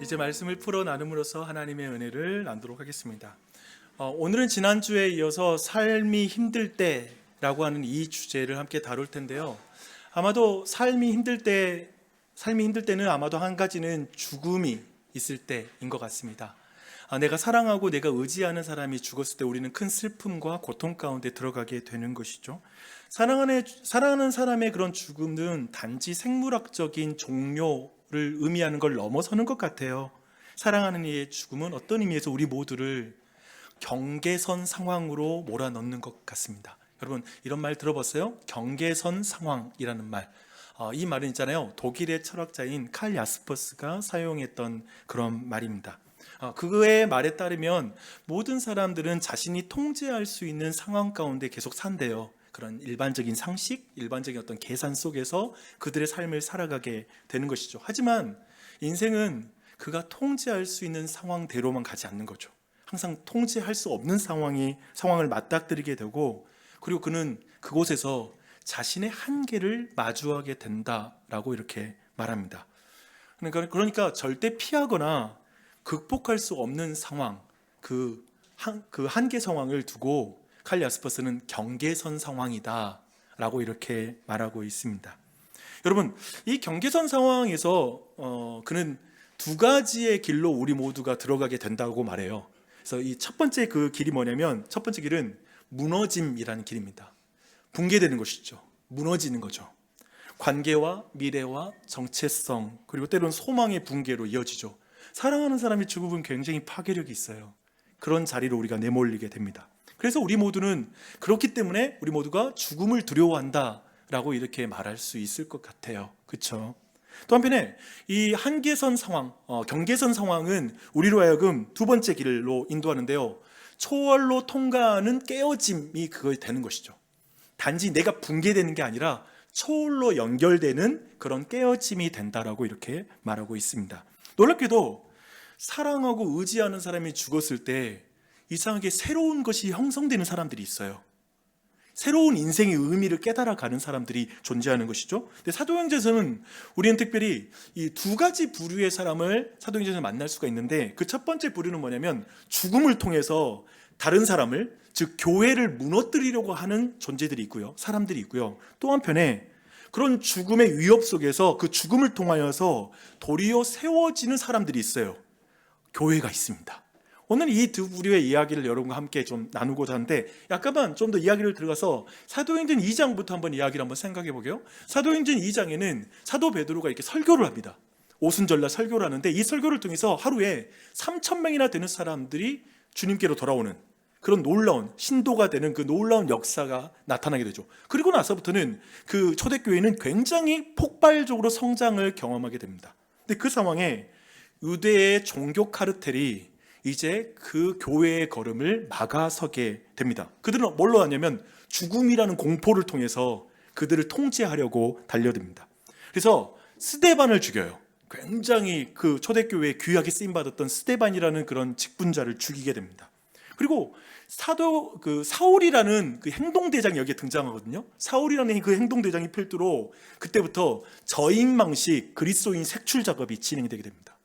이제 말씀을 풀어 나눔으로써 하나님의 은혜를 나누도록 하겠습니다. 오늘은 지난주에 이어서 삶이 힘들 때라고 하는 이 주제를 함께 다룰 텐데요. 아마도 삶이 힘들 때는 아마도 한 가지는 죽음이 있을 때인 것 같습니다. 내가 사랑하고 내가 의지하는 사람이 죽었을 때 우리는 큰 슬픔과 고통 가운데 들어가게 되는 것이죠. 사랑하는 사람의 그런 죽음은 단지 생물학적인 종료를 의미하는 걸 넘어서는 것 같아요. 사랑하는 이의 죽음은 어떤 의미에서 우리 모두를 경계선 상황으로 몰아넣는 것 같습니다. 여러분, 이런 말 들어봤어요? 경계선 상황이라는 말. 이 말은 있잖아요, 독일의 철학자인 칼 야스퍼스가 사용했던 그런 말입니다. 그의 말에 따르면 모든 사람들은 자신이 통제할 수 있는 상황 가운데 계속 산대요. 그런 일반적인 상식, 일반적인 어떤 계산 속에서 그들의 삶을 살아가게 되는 것이죠. 하지만 인생은 그가 통제할 수 있는 상황대로만 가지 않는 거죠. 항상 통제할 수 없는 상황을 맞닥뜨리게 되고, 그리고 그는 그곳에서 자신의 한계를 마주하게 된다라고 이렇게 말합니다. 그러니까 절대 피하거나 극복할 수 없는 상황, 그 한계 상황을 두고 칼 야스퍼스는 경계선 상황이다 라고 이렇게 말하고 있습니다. 여러분, 이 경계선 상황에서 그는 두 가지의 길로 우리 모두가 들어가게 된다고 말해요. 그래서 이 첫 번째 그 길이 뭐냐면, 첫 번째 길은 무너짐이라는 길입니다. 붕괴되는 것이죠. 무너지는 거죠. 관계와 미래와 정체성, 그리고 때로는 소망의 붕괴로 이어지죠. 사랑하는 사람이 죽으면 굉장히 파괴력이 있어요. 그런 자리로 우리가 내몰리게 됩니다. 그래서 우리 모두는, 그렇기 때문에 우리 모두가 죽음을 두려워한다 라고 이렇게 말할 수 있을 것 같아요. 그렇죠? 또 한편에 이 한계선 상황, 경계선 상황은 우리로 하여금 두 번째 길로 인도하는데요, 초월로 통과하는 깨어짐이 그거 되는 것이죠. 단지 내가 붕괴되는 게 아니라 초월로 연결되는 그런 깨어짐이 된다라고 이렇게 말하고 있습니다. 놀랍게도 사랑하고 의지하는 사람이 죽었을 때 이상하게 새로운 것이 형성되는 사람들이 있어요. 새로운 인생의 의미를 깨달아가는 사람들이 존재하는 것이죠. 근데 사도행전에서는 우리는 특별히 이 두 가지 부류의 사람을 사도행전에서 만날 수가 있는데, 그 첫 번째 부류는 뭐냐면 죽음을 통해서 다른 사람을, 즉 교회를 무너뜨리려고 하는 존재들이 있고요, 사람들이 있고요. 또 한편에 그런 죽음의 위협 속에서 그 죽음을 통하여서 도리어 세워지는 사람들이 있어요. 교회가 있습니다. 오늘 이 두 부류의 이야기를 여러분과 함께 좀 나누고자 하는데, 약간만 좀 더 이야기를 들어가서 사도행전 2장부터 한번 이야기를 한번 생각해 보게요. 사도행전 2장에는 사도 베드로가 이렇게 설교를 합니다. 오순절날 설교를 하는데, 이 설교를 통해서 하루에 3,000명이나 되는 사람들이 주님께로 돌아오는 그런 놀라운, 신도가 되는 그 놀라운 역사가 나타나게 되죠. 그리고 나서부터는 그 초대교회는 굉장히 폭발적으로 성장을 경험하게 됩니다. 근데 그 상황에 유대의 종교 카르텔이 이제 그 교회의 걸음을 막아서게 됩니다. 그들은 뭘로 하냐면 죽음이라는 공포를 통해서 그들을 통제하려고 달려듭니다. 그래서 스데반을 죽여요. 굉장히 그 초대교회에 귀하게 쓰임받았던 스데반이라는 그런 직분자를 죽이게 됩니다. 그리고 사울이라는 그 행동대장이 여기에 등장하거든요. 사울이라는 그 행동대장이 필두로 그때부터 저인망식 그리스도인 색출 작업이 진행이 되게 됩니다.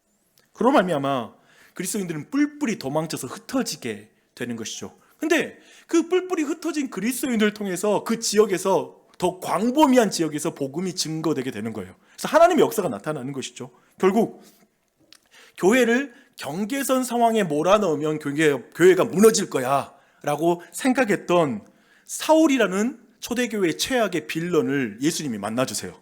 그로 말미암아 그리스도인들은 뿔뿔이 도망쳐서 흩어지게 되는 것이죠. 근데 그 뿔뿔이 흩어진 그리스도인들을 통해서 그 지역에서, 더 광범위한 지역에서 복음이 증거되게 되는 거예요. 그래서 하나님의 역사가 나타나는 것이죠. 결국 교회를 경계선 상황에 몰아넣으면 교회가 무너질 거야 라고 생각했던 사울이라는 초대교회의 최악의 빌런을 예수님이 만나주세요.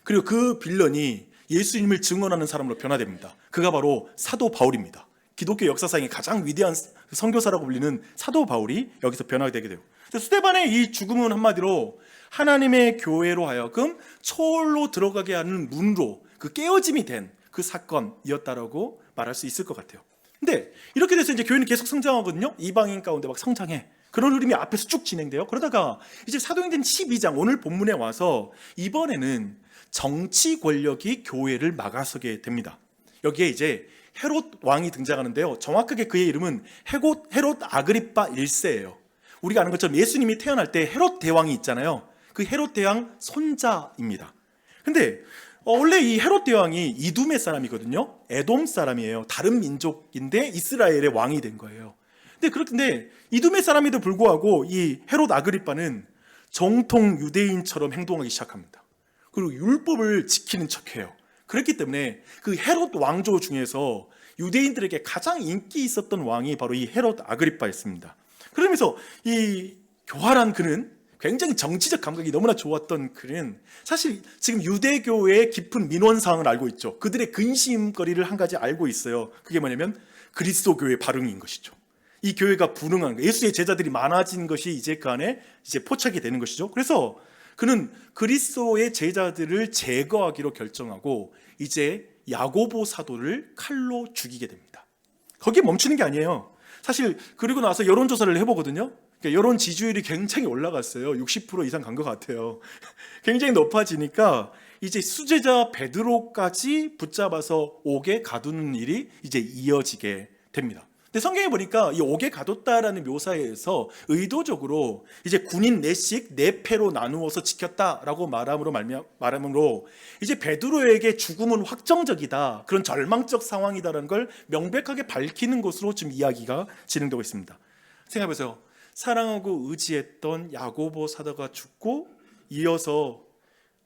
그리고 그 빌런이 예수님을 증언하는 사람으로 변화됩니다. 그가 바로 사도 바울입니다. 기독교 역사상의 가장 위대한 선교사라고 불리는 사도 바울이 여기서 변화되게 돼요. 스데반의 이 죽음은 한마디로 하나님의 교회로 하여금 초월로 들어가게 하는 문으로, 그 깨어짐이 된 그 사건이었다라고 말할 수 있을 것 같아요. 근데 이렇게 돼서 이제 교회는 계속 성장하거든요. 이방인 가운데 막 성장해. 그런 흐름이 앞에서 쭉 진행돼요. 그러다가 이제 사도행전 12장, 오늘 본문에 와서 이번에는 정치 권력이 교회를 막아서게 됩니다. 여기에 이제 헤롯 왕이 등장하는데요, 정확하게 그의 이름은 헤롯 아그리파 1세예요. 우리가 아는 것처럼 예수님이 태어날 때 헤롯 대왕이 있잖아요. 그 헤롯 대왕 손자입니다. 근데 원래 이 헤롯 대왕이 이두메 사람이거든요. 에돔 사람이에요. 다른 민족인데 이스라엘의 왕이 된 거예요. 근데 이두메 사람에도 불구하고 이 헤롯 아그리빠는 정통 유대인처럼 행동하기 시작합니다. 그리고 율법을 지키는 척해요. 그렇기 때문에 그 헤롯 왕조 중에서 유대인들에게 가장 인기 있었던 왕이 바로 이 헤롯 아그리빠였습니다. 그러면서 이 교활한 그는, 굉장히 정치적 감각이 너무나 좋았던 그는 사실 지금 유대교의 깊은 민원사항을 알고 있죠. 그들의 근심거리를 한 가지 알고 있어요. 그게 뭐냐면 그리스도교의 발흥인 것이죠. 이 교회가 불응한 거, 예수의 제자들이 많아진 것이 이제 그 안에 이제 포착이 되는 것이죠. 그래서 그는 그리스도의 제자들을 제거하기로 결정하고 이제 야고보 사도를 칼로 죽이게 됩니다. 거기에 멈추는 게 아니에요. 사실 그리고 나서 여론조사를 해보거든요. 여론 지지율이 굉장히 올라갔어요. 60% 이상 간 것 같아요. 굉장히 높아지니까 이제 수제자 베드로까지 붙잡아서 옥에 가두는 일이 이제 이어지게 됩니다. 근데 성경에 보니까 이 옥에 가뒀다라는 묘사에서 의도적으로 이제 군인 4씩 4패로 나누어서 지켰다라고 말함으로 이제 베드로에게 죽음은 확정적이다, 그런 절망적 상황이다라는 걸 명백하게 밝히는 것으로 지금 이야기가 진행되고 있습니다. 생각해보세요. 사랑하고 의지했던 야고보 사도가 죽고 이어서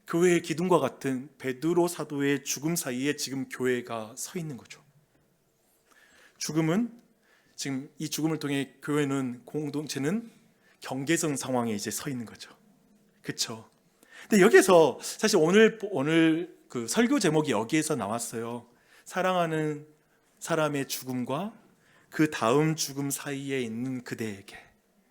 교회의 기둥과 같은 베드로 사도의 죽음 사이에 지금 교회가 서 있는 거죠. 죽음은 지금 이 죽음을 통해 교회는, 공동체는 경계선 상황에 이제 서 있는 거죠. 그렇죠? 근데 여기서 사실 오늘 그 설교 제목이 여기에서 나왔어요. 사랑하는 사람의 죽음과 그 다음 죽음 사이에 있는 그대에게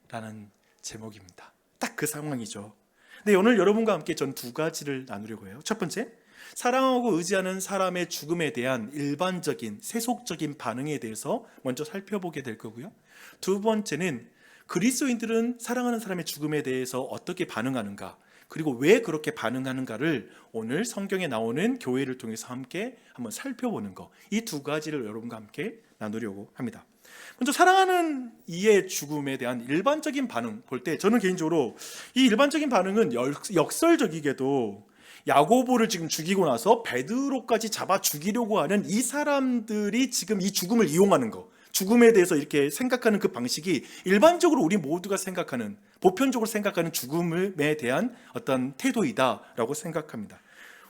라는 제목입니다. 딱 그 상황이죠. 근데 오늘 여러분과 함께 전 2가지를 나누려고 해요. 첫 번째, 사랑하고 의지하는 사람의 죽음에 대한 일반적인 세속적인 반응에 대해서 먼저 살펴보게 될 거고요. 두 번째는 그리스도인들은 사랑하는 사람의 죽음에 대해서 어떻게 반응하는가, 그리고 왜 그렇게 반응하는가를 오늘 성경에 나오는 교회를 통해서 함께 한번 살펴보는 거, 이 2가지를 여러분과 함께 나누려고 합니다. 먼저 사랑하는 이의 죽음에 대한 일반적인 반응 볼 때, 저는 개인적으로 이 일반적인 반응은 역설적이게도 야고보를 지금 죽이고 나서 베드로까지 잡아 죽이려고 하는 이 사람들이 지금 이 죽음을 이용하는 거, 죽음에 대해서 이렇게 생각하는 그 방식이 일반적으로 우리 모두가 생각하는, 보편적으로 생각하는 죽음에 대한 어떤 태도이다라고 생각합니다.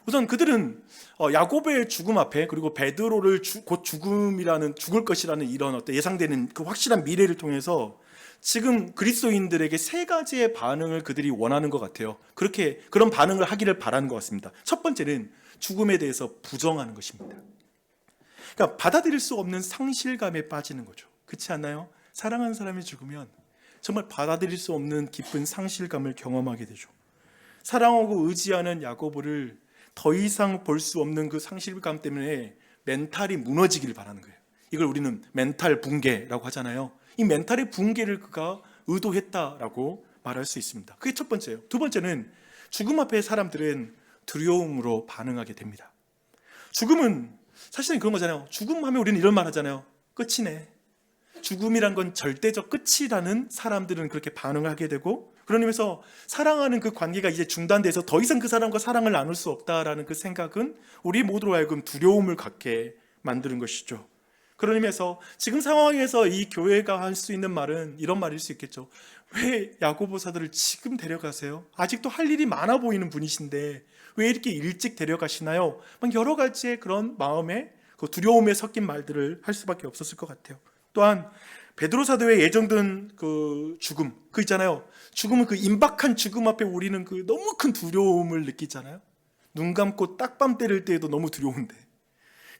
우선 그들은 야고보의 죽음 앞에, 그리고 베드로를 곧 죽을 것이라는 이런 어떤 예상되는 그 확실한 미래를 통해서 지금 그리스도인들에게 3가지의 반응을 그들이 원하는 것 같아요. 그런 반응을 하기를 바라는 것 같습니다. 첫 번째는 죽음에 대해서 부정하는 것입니다. 그러니까 받아들일 수 없는 상실감에 빠지는 거죠. 그렇지 않나요? 사랑하는 사람이 죽으면 정말 받아들일 수 없는 깊은 상실감을 경험하게 되죠. 사랑하고 의지하는 야고보를 더 이상 볼 수 없는 그 상실감 때문에 멘탈이 무너지길 바라는 거예요. 이걸 우리는 멘탈 붕괴라고 하잖아요. 이 멘탈의 붕괴를 그가 의도했다라고 말할 수 있습니다. 그게 첫 번째예요. 두 번째는 죽음 앞에 사람들은 두려움으로 반응하게 됩니다. 죽음은 사실은 그런 거잖아요. 죽음하면 우리는 이런 말 하잖아요. 끝이네. 죽음이란 건 절대적 끝이라는 사람들은 그렇게 반응을 하게 되고, 그런 의미에서 사랑하는 그 관계가 이제 중단돼서 더 이상 그 사람과 사랑을 나눌 수 없다라는 그 생각은 우리 모두로 하여금 두려움을 갖게 만드는 것이죠. 그런 의미에서 지금 상황에서 이 교회가 할 수 있는 말은 이런 말일 수 있겠죠. 왜 야고보 사도를 지금 데려가세요? 아직도 할 일이 많아 보이는 분이신데 왜 이렇게 일찍 데려가시나요? 막 여러 가지의 그런 마음에 그 두려움에 섞인 말들을 할 수밖에 없었을 것 같아요. 또한 베드로 사도의 예정된 그 죽음, 그 있잖아요. 죽음은 그 임박한 죽음 앞에 우리는 그 너무 큰 두려움을 느끼잖아요. 눈 감고 딱밤 때릴 때에도 너무 두려운데,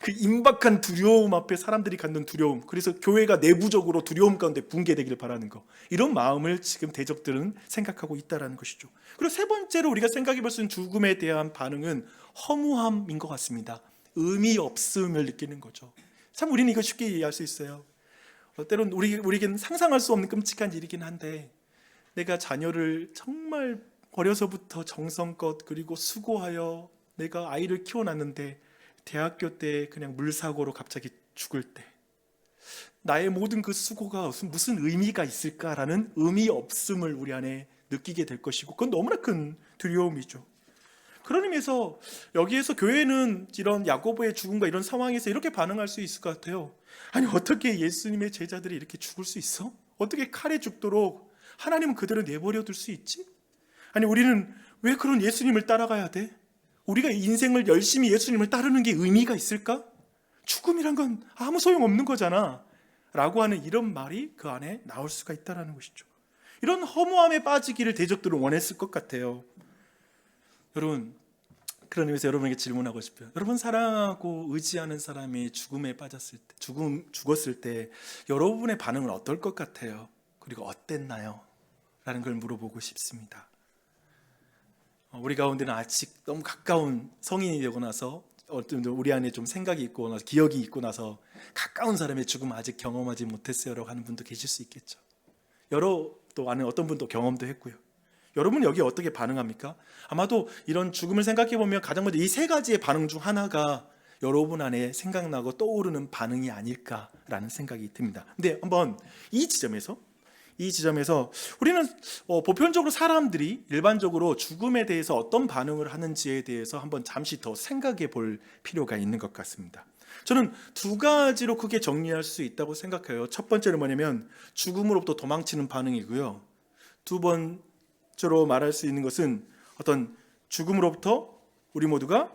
그 임박한 두려움 앞에 사람들이 갖는 두려움, 그래서 교회가 내부적으로 두려움 가운데 붕괴되기를 바라는 거, 이런 마음을 지금 대적들은 생각하고 있다는 것이죠. 그리고 세 번째로 우리가 생각해 볼 수 있는 죽음에 대한 반응은 허무함인 것 같습니다. 의미 없음을 느끼는 거죠. 참 우리는 이거 쉽게 이해할 수 있어요. 때로는 우리에게는 상상할 수 없는 끔찍한 일이긴 한데, 내가 자녀를 정말 어려서부터 정성껏 그리고 수고하여 내가 아이를 키워놨는데 대학교 때 그냥 물사고로 갑자기 죽을 때 나의 모든 그 수고가 무슨 의미가 있을까라는 의미 없음을 우리 안에 느끼게 될 것이고, 그건 너무나 큰 두려움이죠. 그런 의미에서 여기에서 교회는 이런 야고보의 죽음과 이런 상황에서 이렇게 반응할 수 있을 것 같아요. 아니, 어떻게 예수님의 제자들이 이렇게 죽을 수 있어? 어떻게 칼에 죽도록 하나님은 그들을 내버려 둘 수 있지? 아니, 우리는 왜 그런 예수님을 따라가야 돼? 우리가 인생을 열심히 예수님을 따르는 게 의미가 있을까? 죽음이란 건 아무 소용없는 거잖아 라고 하는 이런 말이 그 안에 나올 수가 있다는 것이죠. 이런 허무함에 빠지기를 대적들은 원했을 것 같아요. 여러분, 그런 의미에서 여러분에게 질문하고 싶어요. 여러분, 사랑하고 의지하는 사람이 죽음에 빠졌을 때, 죽었을 때 여러분의 반응은 어떨 것 같아요? 그리고 어땠나요? 라는 걸 물어보고 싶습니다. 우리 가운데는 아직 너무 가까운 성인이 되고 나서 우리 안에 좀 생각이 있고 나서 기억이 있고 나서 가까운 사람의 죽음 아직 경험하지 못했어요라고 하는 분도 계실 수 있겠죠. 또 안에 어떤 분도 경험도 했고요. 여러분 여기 어떻게 반응합니까? 아마도 이런 죽음을 생각해 보면 가장 먼저 이 세 가지의 반응 중 하나가 여러분 안에 생각나고 떠오르는 반응이 아닐까라는 생각이 듭니다. 근데 한번 이 지점에서 우리는 보편적으로 사람들이 일반적으로 죽음에 대해서 어떤 반응을 하는지에 대해서 한번 잠시 더 생각해 볼 필요가 있는 것 같습니다. 저는 두 가지로 크게 정리할 수 있다고 생각해요. 첫 번째는 뭐냐면 죽음으로부터 도망치는 반응이고요. 두 번째로 말할 수 있는 것은 어떤 죽음으로부터 우리 모두가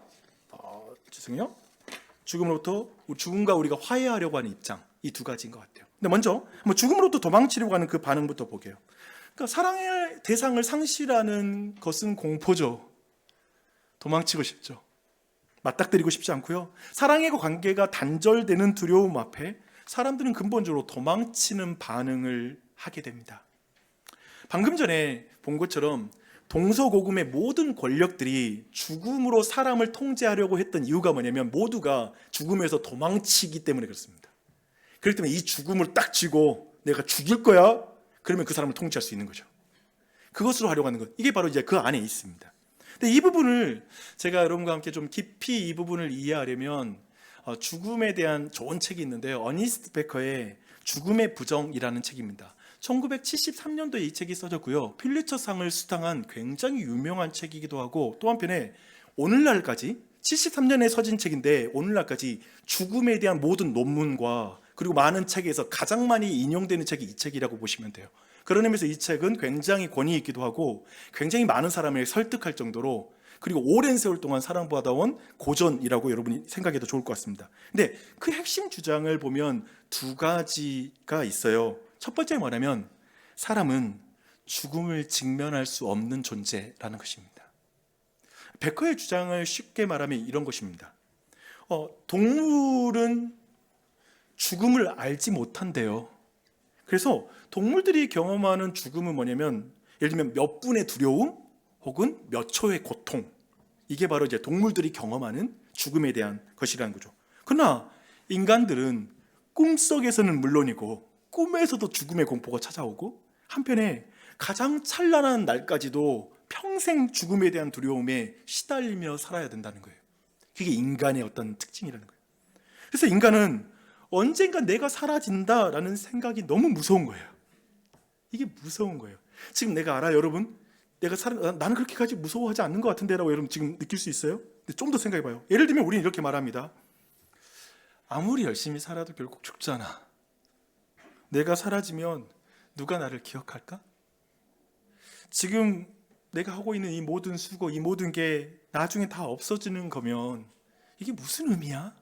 죽음과 우리가 화해하려고 하는 입장, 이 두 가지인 것 같아요. 근데 먼저 죽음으로부터 도망치려고 하는 그 반응부터 볼게요. 그러니까 사랑의 대상을 상실하는 것은 공포죠. 도망치고 싶죠. 맞닥뜨리고 싶지 않고요. 사랑의 관계가 단절되는 두려움 앞에 사람들은 근본적으로 도망치는 반응을 하게 됩니다. 방금 전에 본 것처럼 동서고금의 모든 권력들이 죽음으로 사람을 통제하려고 했던 이유가 뭐냐면 모두가 죽음에서 도망치기 때문에 그렇습니다. 그렇기 때문에 이 죽음을 딱 쥐고 내가 죽일 거야? 그러면 그 사람을 통치할 수 있는 거죠. 그것으로 하려고 하는 것, 이게 바로 이제 그 안에 있습니다. 근데 이 부분을 제가 여러분과 함께 좀 깊이 이 부분을 이해하려면 죽음에 대한 좋은 책이 있는데요. 어니스트 베커의 죽음의 부정이라는 책입니다. 1973년도에 이 책이 써졌고요. 필리처상을 수상한 굉장히 유명한 책이기도 하고, 또 한편에 오늘날까지 73년에 서진 책인데 오늘날까지 죽음에 대한 모든 논문과 그리고 많은 책에서 가장 많이 인용되는 책이 이 책이라고 보시면 돼요. 그런 의미에서 이 책은 굉장히 권위 있기도 하고 굉장히 많은 사람을 설득할 정도로, 그리고 오랜 세월 동안 사랑받아온 고전이라고 여러분이 생각해도 좋을 것 같습니다. 근데 그 핵심 주장을 보면 두 가지가 있어요. 첫 번째 뭐냐면 사람은 죽음을 직면할 수 없는 존재라는 것입니다. 베커의 주장을 쉽게 말하면 이런 것입니다. 동물은 죽음을 알지 못한대요. 그래서 동물들이 경험하는 죽음은 뭐냐면 예를 들면 몇 분의 두려움 혹은 몇 초의 고통, 이게 바로 이제 동물들이 경험하는 죽음에 대한 것이라는 거죠. 그러나 인간들은 꿈속에서는 물론이고 꿈에서도 죽음의 공포가 찾아오고, 한편에 가장 찬란한 날까지도 평생 죽음에 대한 두려움에 시달리며 살아야 된다는 거예요. 그게 인간의 어떤 특징이라는 거예요. 그래서 인간은 언젠가 내가 사라진다라는 생각이 너무 무서운 거예요. 이게 무서운 거예요. 지금 내가 알아요, 여러분. 나는 그렇게까지 무서워하지 않는 것 같은데라고 여러분 지금 느낄 수 있어요? 근데 좀 더 생각해봐요. 예를 들면 우리는 이렇게 말합니다. 아무리 열심히 살아도 결국 죽잖아. 내가 사라지면 누가 나를 기억할까? 지금 내가 하고 있는 이 모든 수고, 이 모든 게 나중에 다 없어지는 거면 이게 무슨 의미야?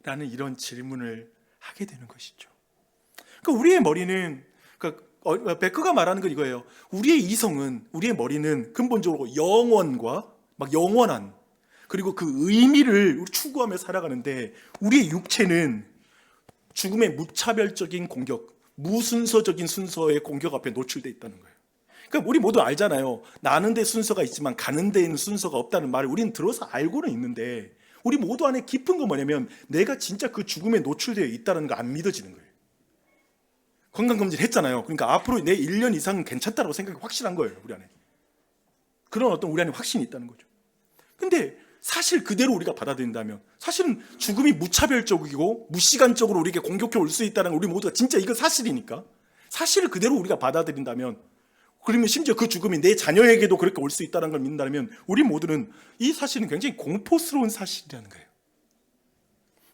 라는 이런 질문을 하게 되는 것이죠. 그러니까 우리의 머리는, 베커가 말하는 건 이거예요. 우리의 이성은, 우리의 머리는 근본적으로 영원과 영원한, 그리고 그 의미를 추구하며 살아가는데, 우리의 육체는 죽음의 무차별적인 공격, 무순서적인 순서의 공격 앞에 노출되어 있다는 거예요. 그러니까 우리 모두 알잖아요. 나는 데 순서가 있지만 가는 데에는 순서가 없다는 말을 우리는 들어서 알고는 있는데, 우리 모두 안에 깊은 건 뭐냐면 내가 진짜 그 죽음에 노출되어 있다는 거 안 믿어지는 거예요. 건강검진 했잖아요. 그러니까 앞으로 내 1년 이상은 괜찮다고 생각이 확실한 거예요, 우리 안에. 그런 어떤 우리 안에 확신이 있다는 거죠. 근데 사실 그대로 우리가 받아들인다면, 사실은 죽음이 무차별적이고 무시간적으로 우리에게 공격해 올 수 있다는 걸 우리 모두가 진짜 이거 사실이니까, 사실을 그대로 우리가 받아들인다면 그러면 심지어 그 죽음이 내 자녀에게도 그렇게 올 수 있다는 걸 믿는다면 우리 모두는 이 사실은 굉장히 공포스러운 사실이라는 거예요.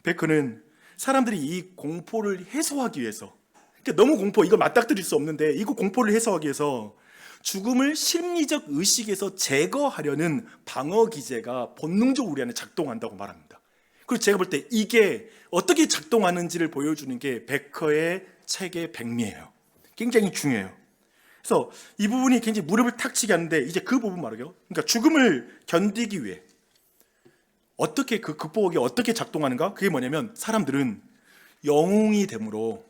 베커는 사람들이 이 공포를 해소하기 위해서, 그러니까 너무 공포, 이걸 맞닥뜨릴 수 없는데 이거 공포를 해소하기 위해서 죽음을 심리적 의식에서 제거하려는 방어 기제가 본능적으로 우리 안에 작동한다고 말합니다. 그리고 제가 볼 때 이게 어떻게 작동하는지를 보여주는 게 베커의 책의 백미예요. 굉장히 중요해요. 그래서 이 부분이 굉장히 무릎을 탁 치게 하는데, 이제 그 부분 말이에요. 그러니까 죽음을 견디기 위해 어떻게, 그 극복이 어떻게 작동하는가? 그게 뭐냐면 사람들은 영웅이 됨으로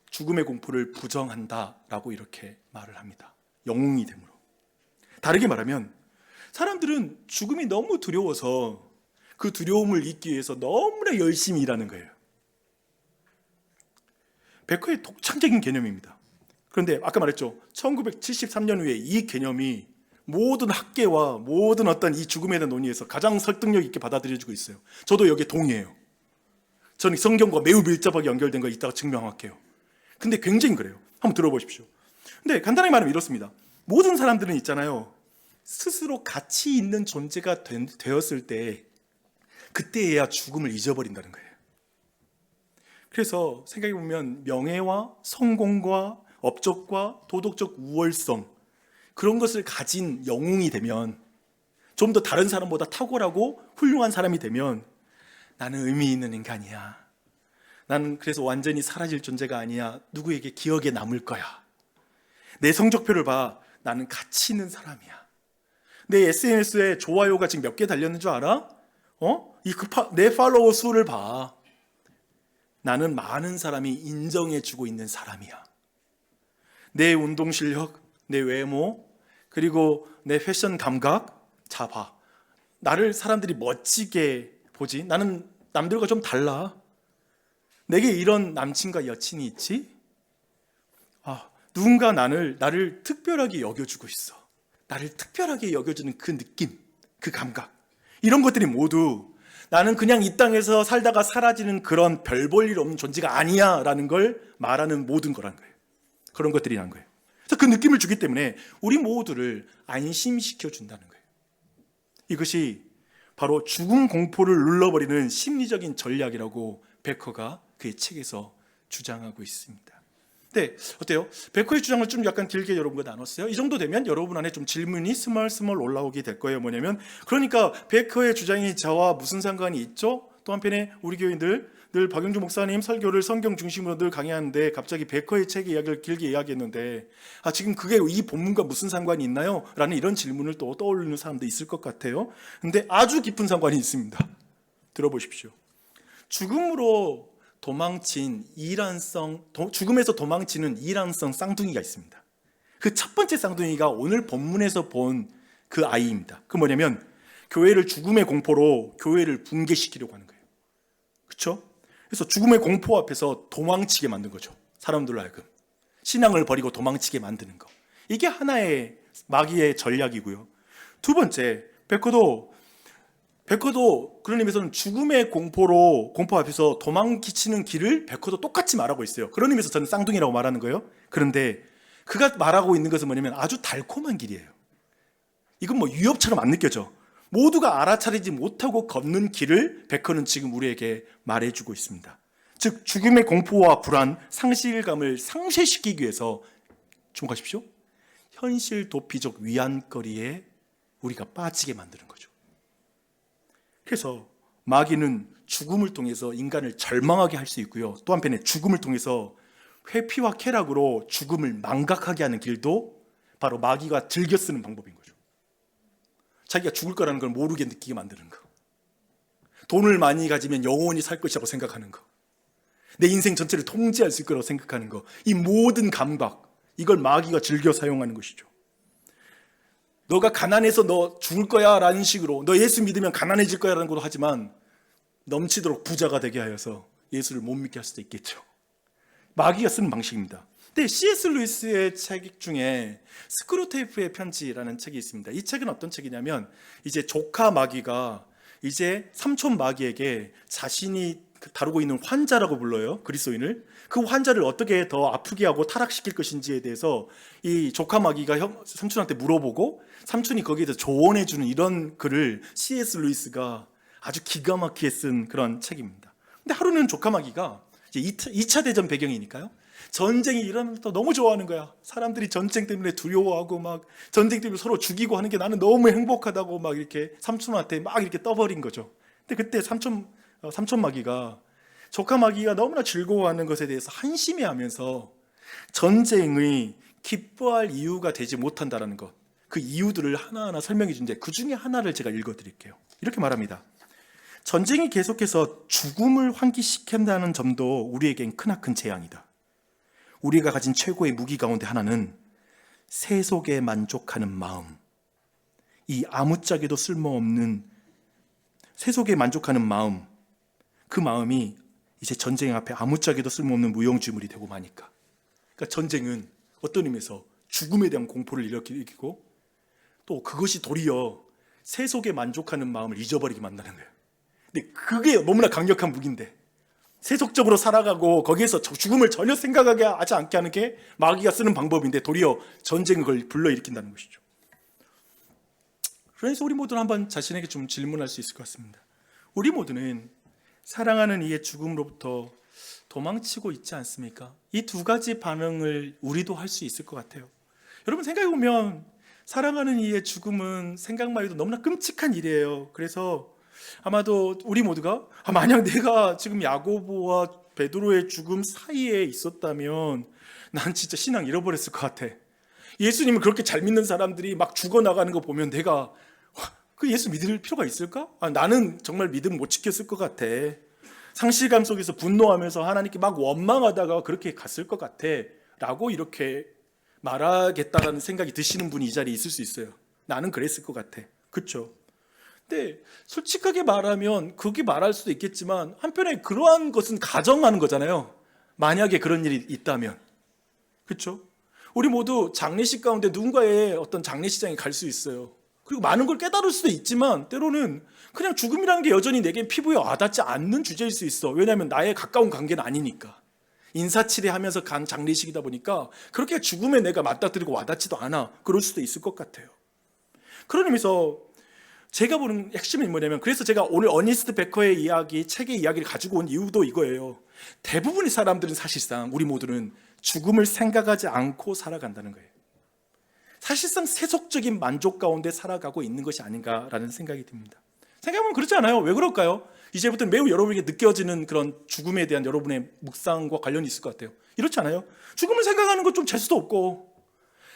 죽음의 공포를 부정한다라고 이렇게 말을 합니다. 영웅이 됨으로. 다르게 말하면 사람들은 죽음이 너무 두려워서 그 두려움을 잊기 위해서 너무나 열심히 일하는 거예요. 베커의 독창적인 개념입니다. 그런데 아까 말했죠. 1973년 후에 이 개념이 모든 학계와 모든 어떤 이 죽음에 대한 논의에서 가장 설득력 있게 받아들여지고 있어요. 저도 여기에 동의해요. 저는 성경과 매우 밀접하게 연결된 거 이따가 증명할게요. 근데 굉장히 그래요. 한번 들어보십시오. 근데 간단하게 말하면 이렇습니다. 모든 사람들은 있잖아요. 스스로 가치 있는 존재가 되었을 때 그때에야 죽음을 잊어버린다는 거예요. 그래서 생각해보면 명예와 성공과 업적과 도덕적 우월성, 그런 것을 가진 영웅이 되면, 좀 더 다른 사람보다 탁월하고 훌륭한 사람이 되면 나는 의미 있는 인간이야. 나는 그래서 완전히 사라질 존재가 아니야. 누구에게 기억에 남을 거야. 내 성적표를 봐. 나는 가치 있는 사람이야. 내 SNS에 좋아요가 지금 몇 개 달렸는 줄 알아? 내 팔로워 수를 봐. 나는 많은 사람이 인정해주고 있는 사람이야. 내 운동 실력, 내 외모, 그리고 내 패션 감각, 자 봐. 나를 사람들이 멋지게 보지. 나는 남들과 좀 달라. 내게 이런 남친과 여친이 있지? 누군가 나를 특별하게 여겨주고 있어. 나를 특별하게 여겨주는 그 느낌, 그 감각, 이런 것들이 모두 나는 그냥 이 땅에서 살다가 사라지는 그런 별 볼 일 없는 존재가 아니야 라는 걸 말하는 모든 거란 거예요. 그런 것들이란 거예요. 그래서 그 느낌을 주기 때문에 우리 모두를 안심시켜 준다는 거예요. 이것이 바로 죽음 공포를 눌러버리는 심리적인 전략이라고 베커가 그의 책에서 주장하고 있습니다. 네, 어때요? 베커의 주장을 좀 약간 길게 여러분과 나눴어요. 이 정도 되면 여러분 안에 좀 질문이 스멀스멀 올라오게 될 거예요. 뭐냐면, 그러니까 베커의 주장이 저와 무슨 상관이 있죠? 또 한편에 우리 교인들 늘 박영주 목사님 설교를 성경 중심으로 늘 강의하는데 갑자기 베커의 책의 이야기를 길게 이야기했는데 지금 그게 이 본문과 무슨 상관이 있나요? 라는 이런 질문을 또 떠올리는 사람도 있을 것 같아요. 근데 아주 깊은 상관이 있습니다. 들어보십시오. 죽음으로 도망친 죽음에서 도망치는 이란성 쌍둥이가 있습니다. 그 첫 번째 쌍둥이가 오늘 본문에서 본 그 아이입니다. 그 뭐냐면 교회를 죽음의 공포로 교회를 붕괴시키려고 하는 거예요. 그렇죠? 그래서 죽음의 공포 앞에서 도망치게 만든 거죠. 사람들로 하여금 신앙을 버리고 도망치게 만드는 거. 이게 하나의 마귀의 전략이고요. 두 번째, 베커도 그런 의미에서는 죽음의 공포 앞에서 도망치는 길을 베커도 똑같이 말하고 있어요. 그런 의미에서 저는 쌍둥이라고 말하는 거예요. 그런데 그가 말하고 있는 것은 뭐냐면 아주 달콤한 길이에요. 이건 뭐 유협처럼 안 느껴져. 모두가 알아차리지 못하고 걷는 길을 베커는 지금 우리에게 말해주고 있습니다. 즉 죽음의 공포와 불안, 상실감을 상쇄시키기 위해서 주목하십시오. 현실 도피적 위안거리에 우리가 빠지게 만드는 거죠. 그래서 마귀는 죽음을 통해서 인간을 절망하게 할 수 있고요. 또 한편에 죽음을 통해서 회피와 쾌락으로 죽음을 망각하게 하는 길도 바로 마귀가 즐겨 쓰는 방법인 거죠. 자기가 죽을 거라는 걸 모르게 느끼게 만드는 거. 돈을 많이 가지면 영원히 살 것이라고 생각하는 거. 내 인생 전체를 통제할 수 있을 거라고 생각하는 거. 이 모든 감각, 이걸 마귀가 즐겨 사용하는 것이죠. 너가 가난해서 너 죽을 거야 라는 식으로, 너 예수 믿으면 가난해질 거야 라는 것도 하지만 넘치도록 부자가 되게 하여서 예수를 못 믿게 할 수도 있겠죠. 마귀가 쓰는 방식입니다. 근데 C.S. 루이스의 책 중에 스크루테이프의 편지라는 책이 있습니다. 이 책은 어떤 책이냐면 이제 조카 마귀가 이제 삼촌 마귀에게 자신이 다루고 있는 환자라고 불러요. 그리스도인을. 그 환자를 어떻게 더 아프게 하고 타락시킬 것인지에 대해서 이 조카 마귀가 삼촌한테 물어보고 삼촌이 거기에 대해서 조언해주는 이런 글을 C.S. 루이스가 아주 기가 막히게 쓴 그런 책입니다. 근데 하루는 조카 마귀가 이제 2차 대전 배경이니까요. 전쟁이 일어나면 또 너무 좋아하는 거야. 사람들이 전쟁 때문에 두려워하고 막 전쟁 때문에 서로 죽이고 하는 게 나는 너무 행복하다고 막 이렇게 삼촌한테 막 이렇게 떠버린 거죠. 근데 그때 삼촌 마귀가 조카 마귀가 너무나 즐거워하는 것에 대해서 한심해하면서 전쟁의 기뻐할 이유가 되지 못한다라는 것, 그 이유들을 하나하나 설명해 주는데 그 중에 하나를 제가 읽어드릴게요. 이렇게 말합니다. 전쟁이 계속해서 죽음을 환기시킨다는 점도 우리에겐 크나큰 재앙이다. 우리가 가진 최고의 무기 가운데 하나는 세속에 만족하는 마음, 이 아무짝에도 쓸모없는 세속에 만족하는 마음, 그 마음이 이제 전쟁 앞에 아무짝에도 쓸모없는 무용지물이 되고 마니까. 그러니까 전쟁은 어떤 의미에서 죽음에 대한 공포를 일으키고 또 그것이 도리어 세속에 만족하는 마음을 잊어버리게 만드는 거예요. 근데 그게 너무나 강력한 무기인데 세속적으로 살아가고 거기에서 죽음을 전혀 생각하게 하지 않게 하는 게 마귀가 쓰는 방법인데 도리어 전쟁을 그걸 불러일으킨다는 것이죠. 그래서 우리 모두는 한번 자신에게 좀 질문할 수 있을 것 같습니다. 우리 모두는 사랑하는 이의 죽음으로부터 도망치고 있지 않습니까? 이 두 가지 반응을 우리도 할 수 있을 것 같아요. 여러분 생각해보면 사랑하는 이의 죽음은 생각만 해도 너무나 끔찍한 일이에요. 그래서 아마도 우리 모두가 만약 내가 지금 야고보와 베드로의 죽음 사이에 있었다면 난 진짜 신앙 잃어버렸을 것 같아. 예수님을 그렇게 잘 믿는 사람들이 막 죽어나가는 거 보면 내가 그 예수 믿을 필요가 있을까? 나는 정말 믿음 못 지켰을 것 같아. 상실감 속에서 분노하면서 하나님께 막 원망하다가 그렇게 갔을 것 같아 라고 이렇게 말하겠다라는 생각이 드시는 분이 이 자리에 있을 수 있어요. 나는 그랬을 것 같아. 그렇죠? 근데 솔직하게 말하면 그게 말할 수도 있겠지만 한편에 그러한 것은 가정하는 거잖아요. 만약에 그런 일이 있다면. 그렇죠? 우리 모두 장례식 가운데 누군가의 어떤 장례식장에 갈 수 있어요. 그리고 많은 걸 깨달을 수도 있지만 때로는 그냥 죽음이라는 게 여전히 내게 피부에 와닿지 않는 주제일 수 있어. 왜냐하면 나의 가까운 관계는 아니니까. 인사치레하면서 간 장례식이다 보니까 그렇게 죽음에 내가 맞닥뜨리고 와닿지도 않아. 그럴 수도 있을 것 같아요. 그런 의미에서 제가 보는 핵심이 뭐냐면, 그래서 제가 오늘 어니스트 베커의 이야기, 책의 이야기를 가지고 온 이유도 이거예요. 대부분의 사람들은 사실상 우리 모두는 죽음을 생각하지 않고 살아간다는 거예요. 사실상 세속적인 만족 가운데 살아가고 있는 것이 아닌가라는 생각이 듭니다. 생각해보면 그렇지 않아요? 왜 그럴까요? 이제부터 매우 여러분에게 느껴지는 그런 죽음에 대한 여러분의 묵상과 관련이 있을 것 같아요. 이렇지 않아요? 죽음을 생각하는 건 좀 재수도 없고,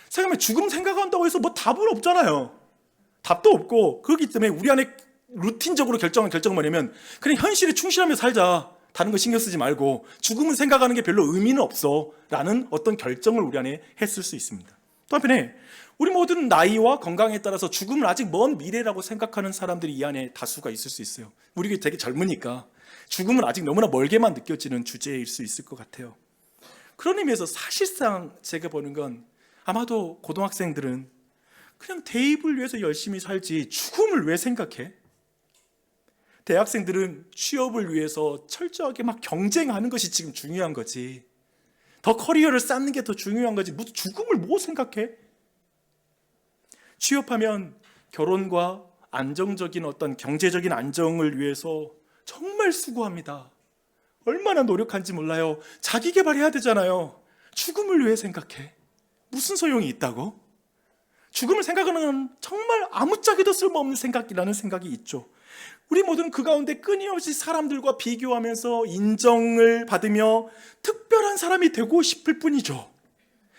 생각하면 죽음 생각한다고 해서 뭐 답은 없잖아요. 답도 없고, 그렇기 때문에 우리 안에 루틴적으로 결정은 뭐냐면 그냥 현실에 충실하며 살자. 다른 거 신경 쓰지 말고 죽음을 생각하는 게 별로 의미는 없어 라는 어떤 결정을 우리 안에 했을 수 있습니다. 또 한편에 우리 모두는 나이와 건강에 따라서 죽음을 아직 먼 미래라고 생각하는 사람들이 이 안에 다수가 있을 수 있어요. 우리가 되게 젊으니까 죽음은 아직 너무나 멀게만 느껴지는 주제일 수 있을 것 같아요. 그런 의미에서 사실상 제가 보는 건 아마도 고등학생들은 그냥 대입을 위해서 열심히 살지 죽음을 왜 생각해? 대학생들은 취업을 위해서 철저하게 막 경쟁하는 것이 지금 중요한 거지. 더 커리어를 쌓는 게 더 중요한 거지. 무슨 죽음을 뭐 생각해? 취업하면 결혼과 안정적인 어떤 경제적인 안정을 위해서 정말 수고합니다. 얼마나 노력한지 몰라요. 자기 개발해야 되잖아요. 죽음을 왜 생각해? 무슨 소용이 있다고? 죽음을 생각하는 건 정말 아무짝에도 쓸모없는 생각이라는 생각이 있죠. 우리 모두는 그 가운데 끊임없이 사람들과 비교하면서 인정을 받으며 특별한 사람이 되고 싶을 뿐이죠.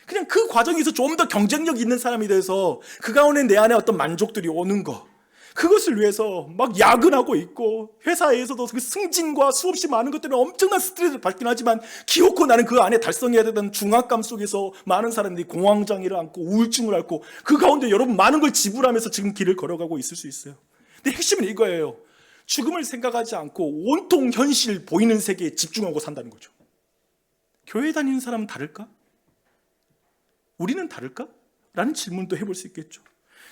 그냥 그 과정에서 좀 더 경쟁력 있는 사람이 돼서 그 가운데 내 안에 어떤 만족들이 오는 거, 그것을 위해서 막 야근하고 있고, 회사에서도 그 승진과 수없이 많은 것들은 엄청난 스트레스를 받긴 하지만 기어코 나는 그 안에 달성해야 되는 중압감 속에서 많은 사람들이 공황장애를 앓고 우울증을 앓고 그 가운데 여러분 많은 걸 지불하면서 지금 길을 걸어가고 있을 수 있어요. 근데 핵심은 이거예요. 죽음을 생각하지 않고 온통 현실 보이는 세계에 집중하고 산다는 거죠. 교회 다니는 사람은 다를까? 우리는 다를까? 라는 질문도 해볼 수 있겠죠.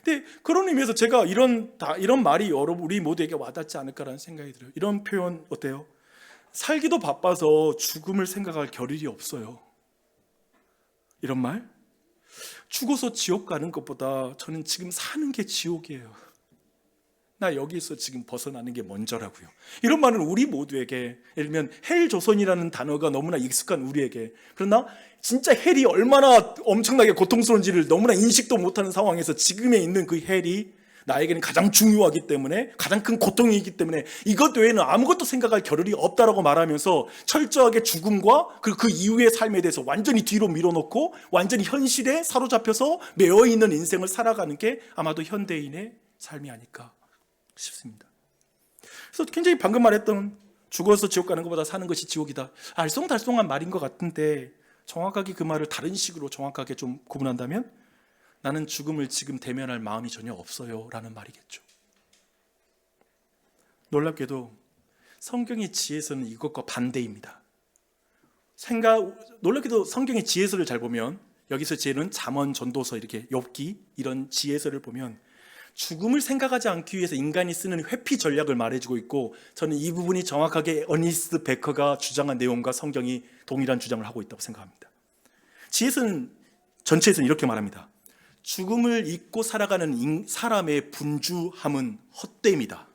근데 그런 의미에서 제가 이런 말이 여러분 우리 모두에게 와닿지 않을까라는 생각이 들어요. 이런 표현 어때요? 살기도 바빠서 죽음을 생각할 겨를이 없어요. 이런 말? 죽어서 지옥 가는 것보다 저는 지금 사는 게 지옥이에요. 나 여기서 지금 벗어나는 게 먼저라고요. 이런 말은 우리 모두에게, 예를 들면 헬 조선이라는 단어가 너무나 익숙한 우리에게, 그러나 진짜 헬이 얼마나 엄청나게 고통스러운지를 너무나 인식도 못하는 상황에서 지금에 있는 그 헬이 나에게는 가장 중요하기 때문에, 가장 큰 고통이기 때문에 이것 외에는 아무것도 생각할 겨를이 없다라고 말하면서 철저하게 죽음과 그 이후의 삶에 대해서 완전히 뒤로 밀어놓고 완전히 현실에 사로잡혀서 매어있는 인생을 살아가는 게 아마도 현대인의 삶이 아닐까 싶습니다. 그래서 굉장히 방금 말했던 죽어서 지옥 가는 것보다 사는 것이 지옥이다, 알쏭달쏭한 말인 것 같은데, 정확하게 그 말을 다른 식으로 정확하게 좀 구분한다면 나는 죽음을 지금 대면할 마음이 전혀 없어요 라는 말이겠죠. 놀랍게도 성경의 지혜서는 이것과 반대입니다. 놀랍게도 성경의 지혜서를 잘 보면, 여기서 지혜는 잠언, 전도서, 이렇게 욥기 이런 지혜서를 보면 죽음을 생각하지 않기 위해서 인간이 쓰는 회피 전략을 말해주고 있고, 저는 이 부분이 정확하게 어니스트 베커가 주장한 내용과 성경이 동일한 주장을 하고 있다고 생각합니다. 지혜서는 전체에서는 이렇게 말합니다. 죽음을 잊고 살아가는 사람의 분주함은 헛됨이다.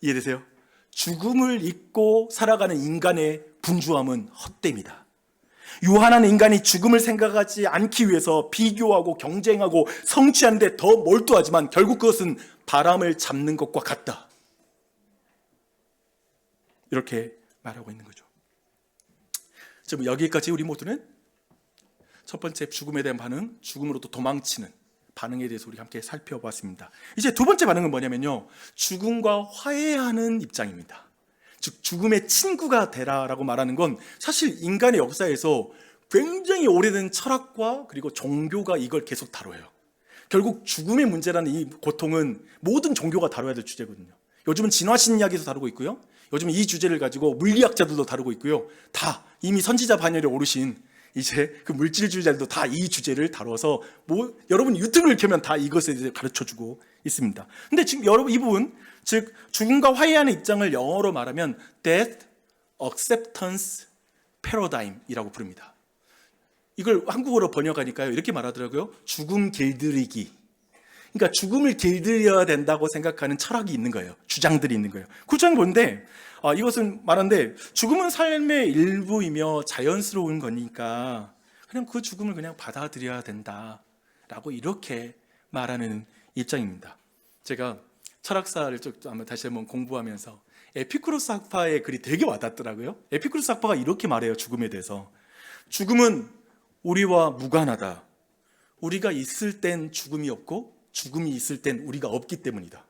이해되세요? 죽음을 잊고 살아가는 인간의 분주함은 헛됨이다. 유한한 인간이 죽음을 생각하지 않기 위해서 비교하고 경쟁하고 성취하는 데 더 몰두하지만 결국 그것은 바람을 잡는 것과 같다. 이렇게 말하고 있는 거죠. 지금 여기까지 우리 모두는 첫 번째 죽음에 대한 반응, 죽음으로부터 도망치는 반응에 대해서 우리 함께 살펴봤습니다. 이제 두 번째 반응은 뭐냐면요, 죽음과 화해하는 입장입니다. 즉 죽음의 친구가 되라라고 말하는 건 사실 인간의 역사에서 굉장히 오래된 철학과 그리고 종교가 이걸 계속 다뤄요. 결국 죽음의 문제라는 이 고통은 모든 종교가 다뤄야 될 주제거든요. 요즘은 진화심리학에서 다루고 있고요, 요즘은 이 주제를 가지고 물리학자들도 다루고 있고요, 다 이미 선지자 반열에 오르신 이제 그 물질주의자들도 다 이 주제를 다뤄서 여러분 유튜브를 켜면 다 이것에 대해서 가르쳐주고 있습니다. 근데 지금 여러분 이 부분, 즉 죽음과 화해하는 입장을 영어로 말하면 Death Acceptance Paradigm이라고 부릅니다. 이걸 한국어로 번역하니까요 이렇게 말하더라고요. 죽음 길들이기. 그러니까 죽음을 길들여야 된다고 생각하는 철학이 있는 거예요. 주장들이 있는 거예요. 그 주장이 뭔데? 이것은 말하는데 죽음은 삶의 일부이며 자연스러운 거니까 그냥 그 죽음을 그냥 받아들여야 된다라고 이렇게 말하는 입장입니다. 제가 철학사를 좀 다시 한번 공부하면서 에피쿠로스 학파의 글이 되게 와닿더라고요. 에피쿠로스 학파가 이렇게 말해요. 죽음에 대해서. 죽음은 우리와 무관하다. 우리가 있을 땐 죽음이 없고 죽음이 있을 땐 우리가 없기 때문이다.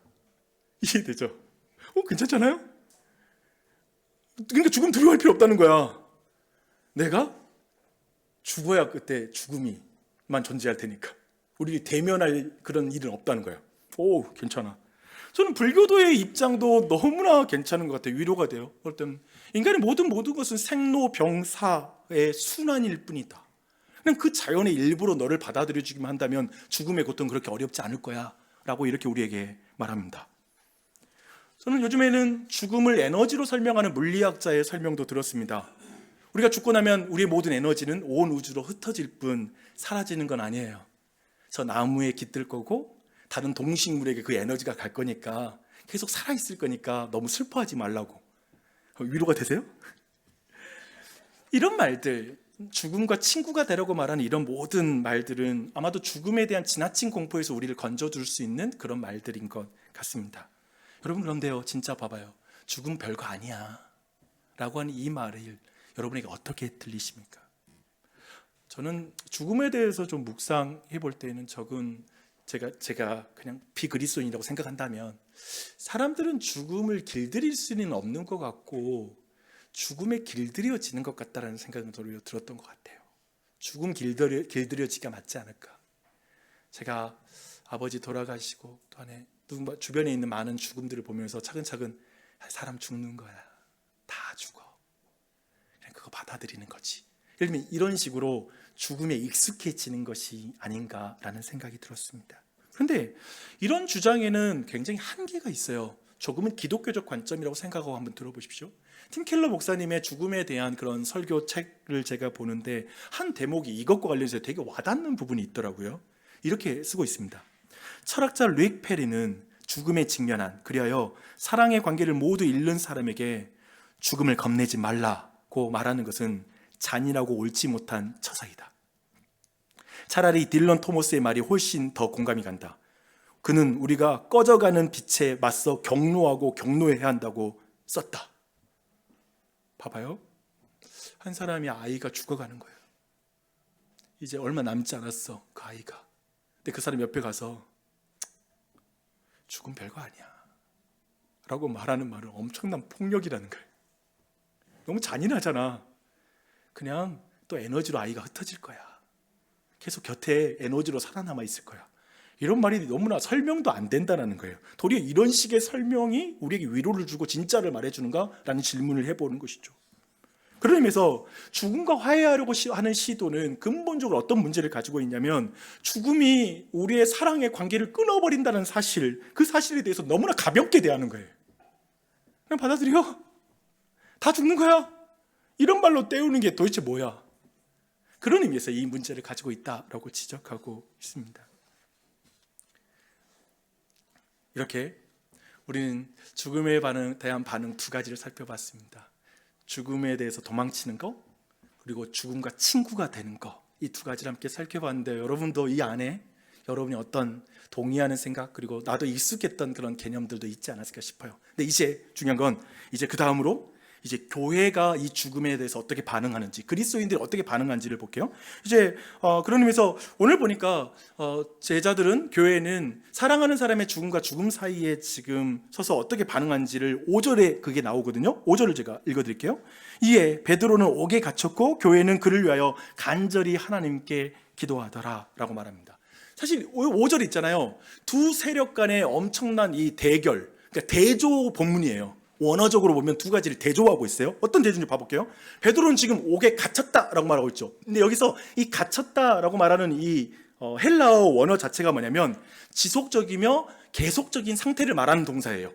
이해되죠? 괜찮잖아요? 그러니까 죽음 두려워할 필요 없다는 거야. 내가 죽어야 그때 죽음이만 존재할 테니까 우리를 대면할 그런 일은 없다는 거야. 괜찮아. 저는 불교도의 입장도 너무나 괜찮은 것 같아요. 위로가 돼요. 그럴 땐 인간의 모든 것은 생로병사의 순환일 뿐이다. 그냥 그 자연의 일부로 너를 받아들여주기만 한다면 죽음의 고통은 그렇게 어렵지 않을 거야 라고 이렇게 우리에게 말합니다. 저는 요즘에는 죽음을 에너지로 설명하는 물리학자의 설명도 들었습니다. 우리가 죽고 나면 우리의 모든 에너지는 온 우주로 흩어질 뿐 사라지는 건 아니에요. 저 나무에 깃들 거고 다른 동식물에게 그 에너지가 갈 거니까 계속 살아있을 거니까 너무 슬퍼하지 말라고. 위로가 되세요? 이런 말들, 죽음과 친구가 되라고 말하는 이런 모든 말들은 아마도 죽음에 대한 지나친 공포에서 우리를 건져줄 수 있는 그런 말들인 것 같습니다. 여러분, 그런데요, 진짜 봐봐요. 죽음 별거 아니야 라고 하는 이 말을 여러분에게 어떻게 들리십니까? 저는 죽음에 대해서 좀 묵상해 볼 때는 제가 그냥 비그리스도인이라고 생각한다면 사람들은 죽음을 길들일 수는 없는 것 같고 죽음에 길들여지는 것 같다라는 생각은 들었던 것 같아요. 죽음 길들여지기가 맞지 않을까. 제가 아버지 돌아가시고 또 안에 주변에 있는 많은 죽음들을 보면서 차근차근 사람 죽는 거야. 다 죽어. 그냥 그거 받아들이는 거지. 예를 들면 이런 식으로 죽음에 익숙해지는 것이 아닌가라는 생각이 들었습니다. 그런데 이런 주장에는 굉장히 한계가 있어요. 조금은 기독교적 관점이라고 생각하고 한번 들어보십시오. 팀 켈러 목사님의 죽음에 대한 그런 설교 책을 제가 보는데 한 대목이 이것과 관련해서 되게 와닿는 부분이 있더라고요. 이렇게 쓰고 있습니다. 철학자 루익 페리는 죽음에 직면한, 그리하여 사랑의 관계를 모두 잃는 사람에게 죽음을 겁내지 말라고 말하는 것은 잔인하고 옳지 못한 처사이다. 차라리 딜런 토머스의 말이 훨씬 더 공감이 간다. 그는 우리가 꺼져가는 빛에 맞서 경로하고 경노해야 한다고 썼다. 봐봐요. 한 사람이 아이가 죽어가는 거예요. 이제 얼마 남지 않았어, 그 아이가. 근데 그 사람 옆에 가서 죽음 별거 아니야 라고 말하는 말은 엄청난 폭력이라는 거예요. 너무 잔인하잖아. 그냥 또 에너지로 아이가 흩어질 거야. 계속 곁에 에너지로 살아남아 있을 거야. 이런 말이 너무나 설명도 안 된다는 거예요. 도리어 이런 식의 설명이 우리에게 위로를 주고 진짜를 말해주는가? 라는 질문을 해보는 것이죠. 그런 의미에서 죽음과 화해하려고 하는 시도는 근본적으로 어떤 문제를 가지고 있냐면, 죽음이 우리의 사랑의 관계를 끊어버린다는 사실, 그 사실에 대해서 너무나 가볍게 대하는 거예요. 그냥 받아들여. 다 죽는 거야. 이런 말로 때우는 게 도대체 뭐야? 그런 의미에서 이 문제를 가지고 있다라고 지적하고 있습니다. 이렇게 우리는 죽음에 대한 반응 두 가지를 살펴봤습니다. 죽음에 대해서 도망치는 것, 그리고 죽음과 친구가 되는 것, 이 두 가지를 함께 살펴봤는데, 여러분도 이 안에 여러분이 어떤 동의하는 생각, 그리고 나도 익숙했던 그런 개념들도 있지 않았을까 싶어요. 근데 이제 중요한 건 이제 그 다음으로 이제 교회가 이 죽음에 대해서 어떻게 반응하는지, 그리스도인들이 어떻게 반응하는지를 볼게요. 이제 그런 의미에서 오늘 보니까 제자들은, 교회는 사랑하는 사람의 죽음과 죽음 사이에 지금 서서 어떻게 반응하는지를 5절에 그게 나오거든요. 5절을 제가 읽어드릴게요. 이에 베드로는 옥에 갇혔고 교회는 그를 위하여 간절히 하나님께 기도하더라 라고 말합니다. 사실 5절 있잖아요. 두 세력 간의 엄청난 이 대결, 그러니까 대조 본문이에요. 원어적으로 보면 두 가지를 대조하고 있어요. 어떤 대조인지 봐볼게요. 베드로는 지금 옥에 갇혔다라고 말하고 있죠. 근데 여기서 이 갇혔다라고 말하는 이 헬라어 원어 자체가 뭐냐면 지속적이며 계속적인 상태를 말하는 동사예요.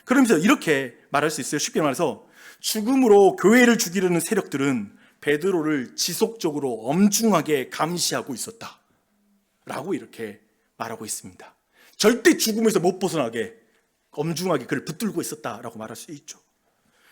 그러면서 이렇게 말할 수 있어요. 쉽게 말해서 죽음으로 교회를 죽이려는 세력들은 베드로를 지속적으로 엄중하게 감시하고 있었다 라고 이렇게 말하고 있습니다. 절대 죽음에서 못 벗어나게 엄중하게 그를 붙들고 있었다라고 말할 수 있죠.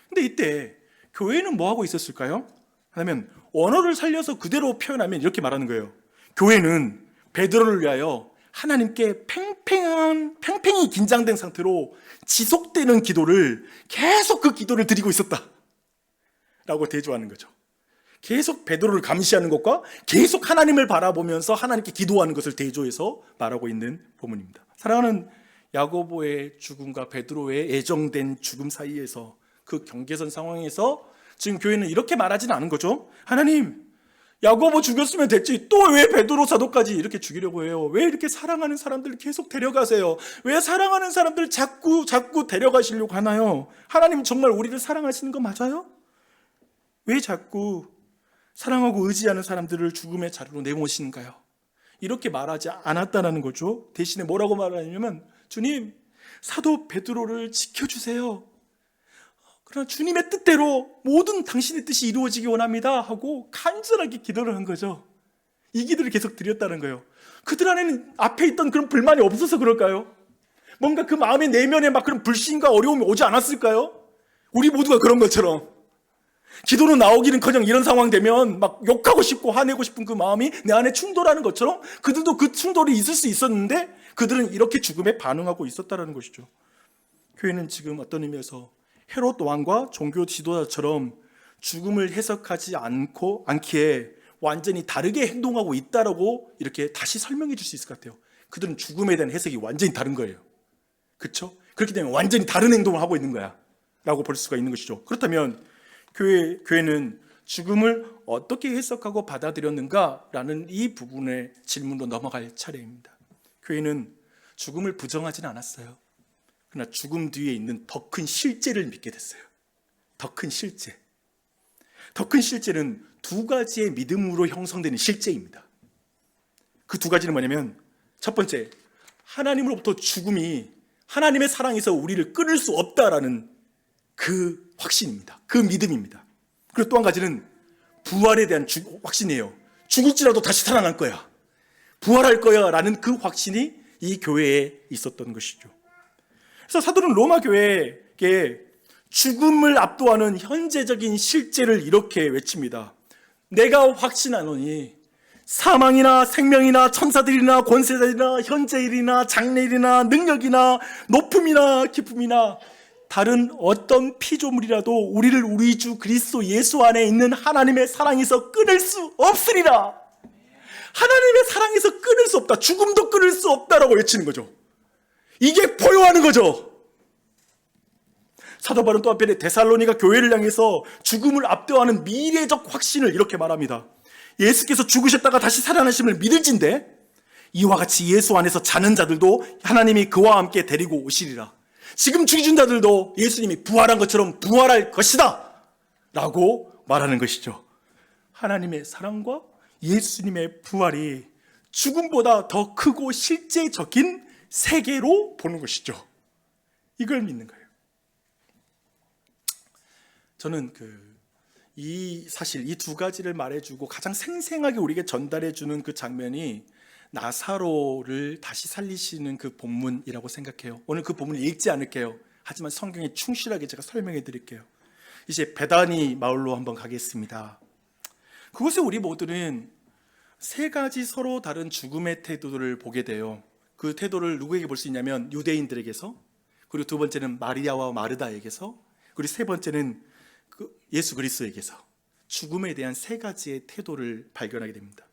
근데 이때 교회는 뭐 하고 있었을까요? 하면 언어를 살려서 그대로 표현하면 이렇게 말하는 거예요. 교회는 베드로를 위하여 하나님께 팽팽히 긴장된 상태로 지속되는 기도를, 계속 그 기도를 드리고 있었다 라고 대조하는 거죠. 계속 베드로를 감시하는 것과 계속 하나님을 바라보면서 하나님께 기도하는 것을 대조해서 말하고 있는 본문입니다. 사랑하는 야고보의 죽음과 베드로의 애정된 죽음 사이에서, 그 경계선 상황에서 지금 교회는 이렇게 말하지는 않은 거죠. 하나님, 야고보 죽였으면 됐지 또 왜 베드로 사도까지 이렇게 죽이려고 해요? 왜 이렇게 사랑하는 사람들 계속 데려가세요? 왜 사랑하는 사람들 자꾸 데려가시려고 하나요? 하나님 정말 우리를 사랑하시는 거 맞아요? 왜 자꾸 사랑하고 의지하는 사람들을 죽음의 자리로 내모시는가요? 이렇게 말하지 않았다는 거죠. 대신에 뭐라고 말하냐면, 주님, 사도 베드로를 지켜주세요. 그러나 주님의 뜻대로 모든 당신의 뜻이 이루어지기 원합니다 하고 간절하게 기도를 한 거죠. 이 기도를 계속 드렸다는 거예요. 그들 안에는 앞에 있던 그런 불만이 없어서 그럴까요? 뭔가 그 마음의 내면에 막 그런 불신과 어려움이 오지 않았을까요? 우리 모두가 그런 것처럼 기도로 나오기는커녕 이런 상황 되면 막 욕하고 싶고 화내고 싶은 그 마음이 내 안에 충돌하는 것처럼 그들도 그 충돌이 있을 수 있었는데 그들은 이렇게 죽음에 반응하고 있었다는 것이죠. 교회는 지금 어떤 의미에서 헤롯 왕과 종교 지도자처럼 죽음을 해석하지 않기에 완전히 다르게 행동하고 있다라고 이렇게 다시 설명해 줄 수 있을 것 같아요. 그들은 죽음에 대한 해석이 완전히 다른 거예요. 그렇죠? 그렇기 때문에 완전히 다른 행동을 하고 있는 거야 라고 볼 수가 있는 것이죠. 그렇다면 교회는 죽음을 어떻게 해석하고 받아들였는가라는 이 부분의 질문으로 넘어갈 차례입니다. 교회는 죽음을 부정하지는 않았어요. 그러나 죽음 뒤에 있는 더 큰 실제를 믿게 됐어요. 더 큰 실제. 더 큰 실제는 두 가지의 믿음으로 형성되는 실제입니다. 그 두 가지는 뭐냐면, 첫 번째, 하나님으로부터 죽음이 하나님의 사랑에서 우리를 끊을 수 없다라는 그 확신입니다. 그 믿음입니다. 그리고 또 한 가지는 부활에 대한 확신이에요. 죽을지라도 다시 살아날 거야. 부활할 거야 라는 그 확신이 이 교회에 있었던 것이죠. 그래서 사도는 로마 교회에게 죽음을 압도하는 현재적인 실제를 이렇게 외칩니다. 내가 확신하노니 사망이나 생명이나 천사들이나 권세자들이나 현재일이나 장래일이나 능력이나 높음이나 깊음이나 다른 어떤 피조물이라도 우리를 우리 주 그리스도 예수 안에 있는 하나님의 사랑에서 끊을 수 없으리라. 하나님의 사랑에서 끊을 수 없다. 죽음도 끊을 수 없다라고 외치는 거죠. 이게 보여하는 거죠. 사도 바울은 또 한편에 데살로니가 교회를 향해서 죽음을 압도하는 미래적 확신을 이렇게 말합니다. 예수께서 죽으셨다가 다시 살아나심을 믿을진대 이와 같이 예수 안에서 자는 자들도 하나님이 그와 함께 데리고 오시리라. 지금 죽인 자들도 예수님이 부활한 것처럼 부활할 것이다 라고 말하는 것이죠. 하나님의 사랑과 예수님의 부활이 죽음보다 더 크고 실제적인 세계로 보는 것이죠. 이걸 믿는 거예요. 저는 사실 이 두 가지를 말해주고 가장 생생하게 우리에게 전달해주는 그 장면이 나사로를 다시 살리시는 그 본문이라고 생각해요. 오늘 그 본문을 읽지 않을게요. 하지만 성경에 충실하게 제가 설명해 드릴게요. 이제 베다니 마을로 한번 가겠습니다. 그곳에 우리 모두는 세 가지 서로 다른 죽음의 태도를 보게 돼요. 그 태도를 누구에게 볼 수 있냐면 유대인들에게서, 그리고 두 번째는 마리아와 마르다에게서, 그리고 세 번째는 예수 그리스도에게서 죽음에 대한 세 가지의 태도를 발견하게 됩니다.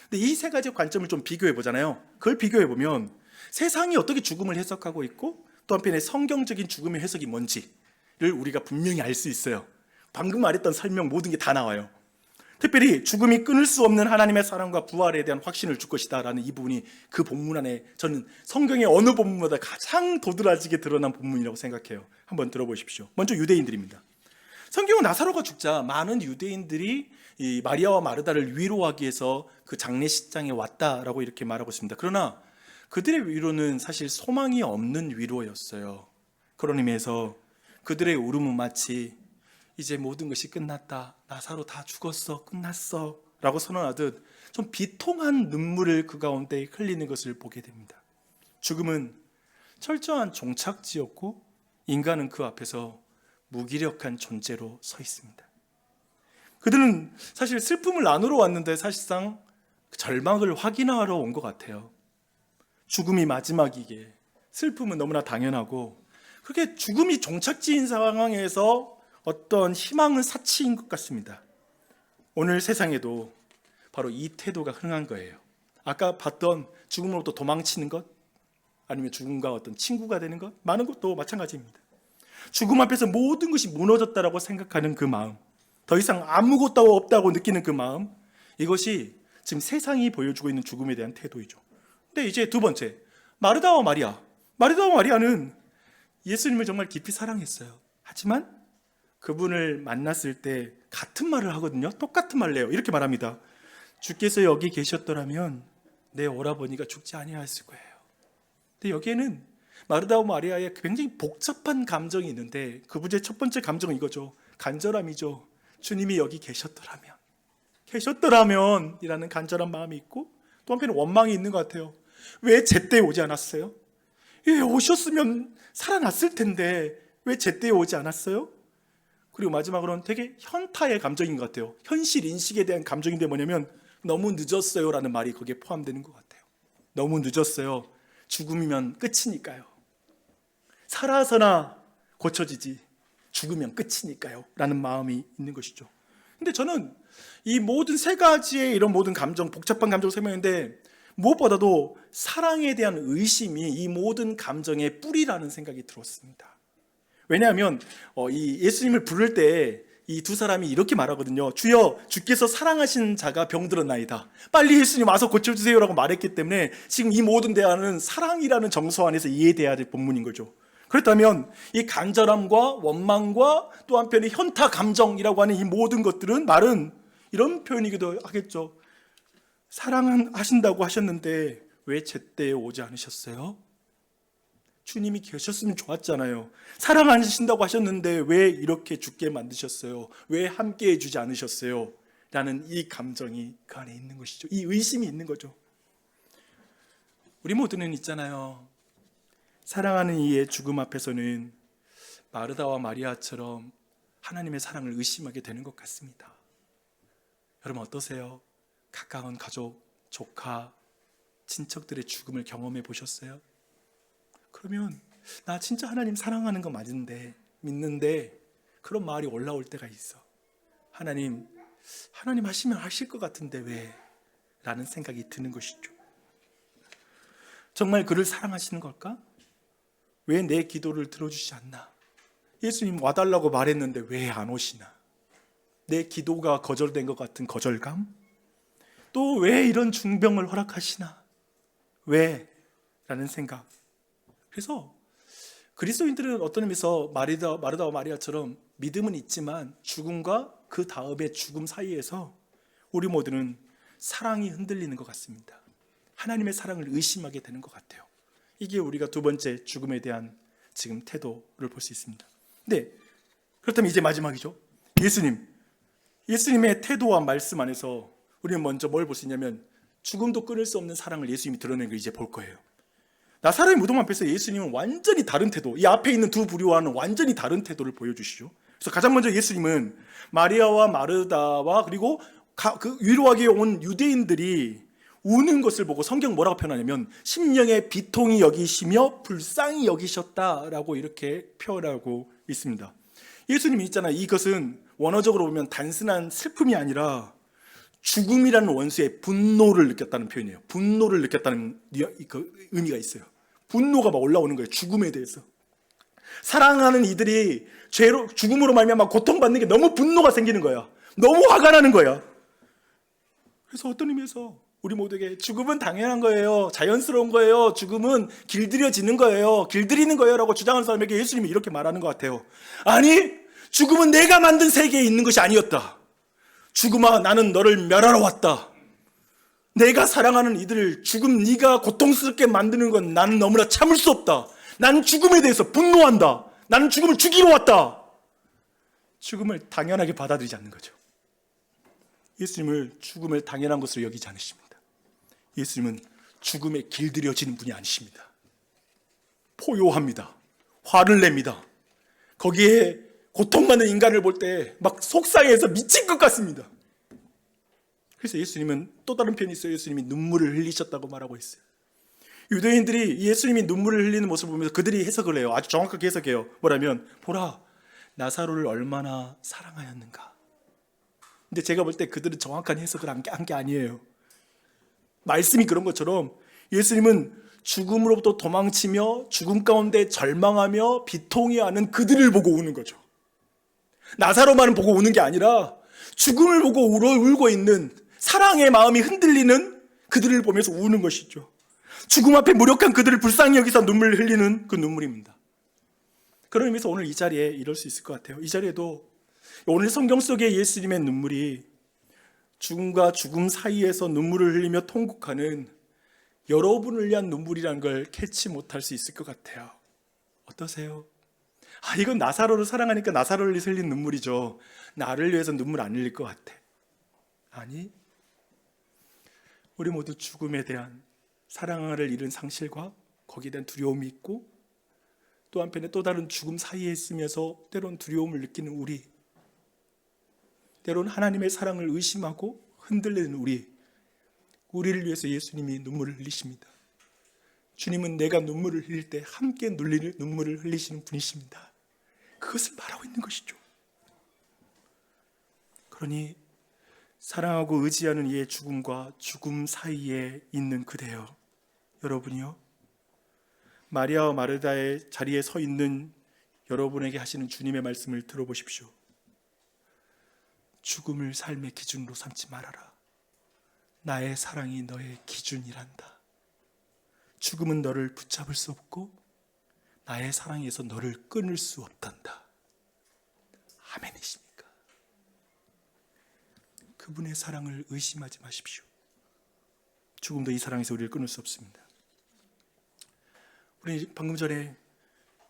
근데 이 세 가지 관점을 좀 비교해 보잖아요. 그걸 비교해 보면 세상이 어떻게 죽음을 해석하고 있고 또 한편에 성경적인 죽음의 해석이 뭔지를 우리가 분명히 알 수 있어요. 방금 말했던 설명 모든 게 다 나와요. 특별히 죽음이 끊을 수 없는 하나님의 사랑과 부활에 대한 확신을 줄 것이다 라는 이 부분이 그 본문 안에 저는 성경의 어느 본문보다 가장 도드라지게 드러난 본문이라고 생각해요. 한번 들어보십시오. 먼저 유대인들입니다. 성경은 나사로가 죽자 많은 유대인들이 이 마리아와 마르다를 위로하기 위해서 그 장례식장에 왔다라고 이렇게 말하고 있습니다. 그러나 그들의 위로는 사실 소망이 없는 위로였어요. 그런 의미에서 그들의 울음은 마치 이제 모든 것이 끝났다, 나사로 다 죽었어, 끝났어 라고 선언하듯 좀 비통한 눈물을 그 가운데 흘리는 것을 보게 됩니다. 죽음은 철저한 종착지였고 인간은 그 앞에서 무기력한 존재로 서 있습니다. 그들은 사실 슬픔을 나누러 왔는데 사실상 절망을 확인하러 온 것 같아요. 죽음이 마지막이기에 슬픔은 너무나 당연하고, 그렇게 죽음이 종착지인 상황에서 어떤 희망은 사치인 것 같습니다. 오늘 세상에도 바로 이 태도가 흥한 거예요. 아까 봤던 죽음으로부터 도망치는 것, 아니면 죽음과 어떤 친구가 되는 것, 많은 것도 마찬가지입니다. 죽음 앞에서 모든 것이 무너졌다라고 생각하는 그 마음, 더 이상 아무것도 없다고 느끼는 그 마음, 이것이 지금 세상이 보여주고 있는 죽음에 대한 태도이죠. 근데 이제 두 번째, 마르다와 마리아는 예수님을 정말 깊이 사랑했어요. 하지만 그분을 만났을 때 같은 말을 하거든요. 똑같은 말을 해요. 이렇게 말합니다. 주께서 여기 계셨더라면 내 오라버니가 죽지 아니하였을 거예요. 근데 여기에는 마르다와 마리아의 굉장히 복잡한 감정이 있는데 그분의 첫 번째 감정은 이거죠. 간절함이죠. 주님이 여기 계셨더라면 이라는 간절한 마음이 있고, 또 한편에 원망이 있는 것 같아요. 왜 제때 오지 않았어요? 예, 오셨으면 살아났을 텐데 왜 제때 오지 않았어요? 그리고 마지막으로는 되게 현타의 감정인 것 같아요. 현실 인식에 대한 감정인데 뭐냐면 너무 늦었어요 라는 말이 거기에 포함되는 것 같아요. 너무 늦었어요. 죽음이면 끝이니까요. 살아서나 고쳐지지 죽으면 끝이니까요 라는 마음이 있는 것이죠. 근데 저는 이 모든 세 가지의 이런 모든 감정, 복잡한 감정을 설명했는데 무엇보다도 사랑에 대한 의심이 이 모든 감정의 뿌리라는 생각이 들었습니다. 왜냐하면 이 예수님을 부를 때 이 두 사람이 이렇게 말하거든요. 주여, 주께서 사랑하시는 자가 병들었나이다. 빨리 예수님 와서 고쳐주세요라고 말했기 때문에 지금 이 모든 대화는 사랑이라는 정서 안에서 이해돼야 될 본문인 거죠. 그렇다면 이 간절함과 원망과 또 한편의 현타 감정이라고 하는 이 모든 것들은 말은 이런 표현이기도 하겠죠. 사랑하신다고 하셨는데 왜 제때에 오지 않으셨어요? 주님이 계셨으면 좋았잖아요. 사랑하신다고 하셨는데 왜 이렇게 죽게 만드셨어요? 왜 함께 해주지 않으셨어요? 라는 이 감정이 그 안에 있는 것이죠. 이 의심이 있는 거죠. 우리 모두는 있잖아요. 사랑하는 이의 죽음 앞에서는 마르다와 마리아처럼 하나님의 사랑을 의심하게 되는 것 같습니다. 여러분 어떠세요? 가까운 가족, 조카, 친척들의 죽음을 경험해 보셨어요? 그러면 나 진짜 하나님 사랑하는 거 맞는데, 믿는데 그런 말이 올라올 때가 있어. 하나님 하시면 하실 것 같은데 왜? 라는 생각이 드는 것이죠. 정말 그를 사랑하시는 걸까? 왜 내 기도를 들어주지 않나? 예수님 와달라고 말했는데 왜 안 오시나? 내 기도가 거절된 것 같은 거절감? 또 왜 이런 중병을 허락하시나? 왜? 라는 생각. 그래서 그리스도인들은 어떤 의미에서 마르다와 마리아처럼 믿음은 있지만 죽음과 그 다음의 죽음 사이에서 우리 모두는 사랑이 흔들리는 것 같습니다. 하나님의 사랑을 의심하게 되는 것 같아요. 이게 우리가 두 번째 죽음에 대한 지금 태도를 볼 수 있습니다. 네, 그렇다면 이제 마지막이죠. 예수님의 태도와 말씀 안에서 우리는 먼저 뭘 볼 수 있냐면 죽음도 끊을 수 없는 사랑을 예수님이 드러낸 걸 이제 볼 거예요. 나사로의 무덤 앞에서 예수님은 완전히 다른 태도, 이 앞에 있는 두 부류와는 완전히 다른 태도를 보여주시죠. 그래서 가장 먼저 예수님은 마리아와 마르다와 그리고 그 위로하기 온 유대인들이 우는 것을 보고 성경 뭐라고 표현하냐면 심령의 비통이 여기시며 불쌍히 여기셨다라고 이렇게 표현하고 있습니다. 예수님이 있잖아요. 이것은 원어적으로 보면 단순한 슬픔이 아니라 죽음이라는 원수의 분노를 느꼈다는 표현이에요. 분노를 느꼈다는 그 의미가 있어요. 분노가 막 올라오는 거예요. 죽음에 대해서. 사랑하는 이들이 죽음으로 말미암아 고통받는 게 너무 분노가 생기는 거야. 너무 화가 나는 거야. 그래서 어떤 의미에서 우리 모두에게 죽음은 당연한 거예요. 자연스러운 거예요. 죽음은 길들여지는 거예요. 길들이는 거예요. 라고 주장하는 사람에게 예수님이 이렇게 말하는 것 같아요. 아니, 죽음은 내가 만든 세계에 있는 것이 아니었다. 죽음아, 나는 너를 멸하러 왔다. 내가 사랑하는 이들을 죽음 네가 고통스럽게 만드는 건 나는 너무나 참을 수 없다. 나는 죽음에 대해서 분노한다. 나는 죽음을 죽이러 왔다. 죽음을 당연하게 받아들이지 않는 거죠. 예수님을 죽음을 당연한 것으로 여기지 않으십니다. 예수님은 죽음에 길들여지는 분이 아니십니다. 포효합니다. 화를 냅니다. 거기에 고통받는 인간을 볼 때 막 속상해서 미칠 것 같습니다. 그래서 예수님은 또 다른 편이 있어요. 예수님이 눈물을 흘리셨다고 말하고 있어요. 유대인들이 예수님이 눈물을 흘리는 모습을 보면서 그들이 해석을 해요. 아주 정확하게 해석해요. 뭐라면 보라, 나사로를 얼마나 사랑하였는가. 근데 제가 볼 때 그들은 정확한 해석을 한 게 아니에요. 말씀이 그런 것처럼 예수님은 죽음으로부터 도망치며 죽음 가운데 절망하며 비통해하는 그들을 보고 우는 거죠. 나사로만을 보고 우는 게 아니라 죽음을 보고 울고 있는 사랑의 마음이 흔들리는 그들을 보면서 우는 것이죠. 죽음 앞에 무력한 그들을 불쌍히 여기서 눈물을 흘리는 그 눈물입니다. 그런 의미에서 오늘 이 자리에 이럴 수 있을 것 같아요. 이 자리에도 오늘 성경 속의 예수님의 눈물이 죽음과 죽음 사이에서 눈물을 흘리며 통곡하는 여러분을 위한 눈물이라는 걸 캐치 못할 수 있을 것 같아요. 어떠세요? 이건 나사로를 사랑하니까 나사로를 위해서 흘린 눈물이죠. 나를 위해서 눈물 안 흘릴 것 같아. 아니, 우리 모두 죽음에 대한 사랑을 잃은 상실과 거기에 대한 두려움이 있고 또 한편에 또 다른 죽음 사이에 있으면서 때론 두려움을 느끼는 우리, 때론 하나님의 사랑을 의심하고 흔들리는 우리를 위해서 예수님이 눈물을 흘리십니다. 주님은 내가 눈물을 흘릴 때 함께 눈물을 흘리시는 분이십니다. 그것을 말하고 있는 것이죠. 그러니 사랑하고 의지하는 이의 죽음과 죽음 사이에 있는 그대여, 여러분이요, 마리아와 마르다의 자리에 서 있는 여러분에게 하시는 주님의 말씀을 들어보십시오. 죽음을 삶의 기준으로 삼지 말아라. 나의 사랑이 너의 기준이란다. 죽음은 너를 붙잡을 수 없고 나의 사랑에서 너를 끊을 수 없단다. 아멘이십니까? 그분의 사랑을 의심하지 마십시오. 죽음도 이 사랑에서 우리를 끊을 수 없습니다. 우리 방금 전에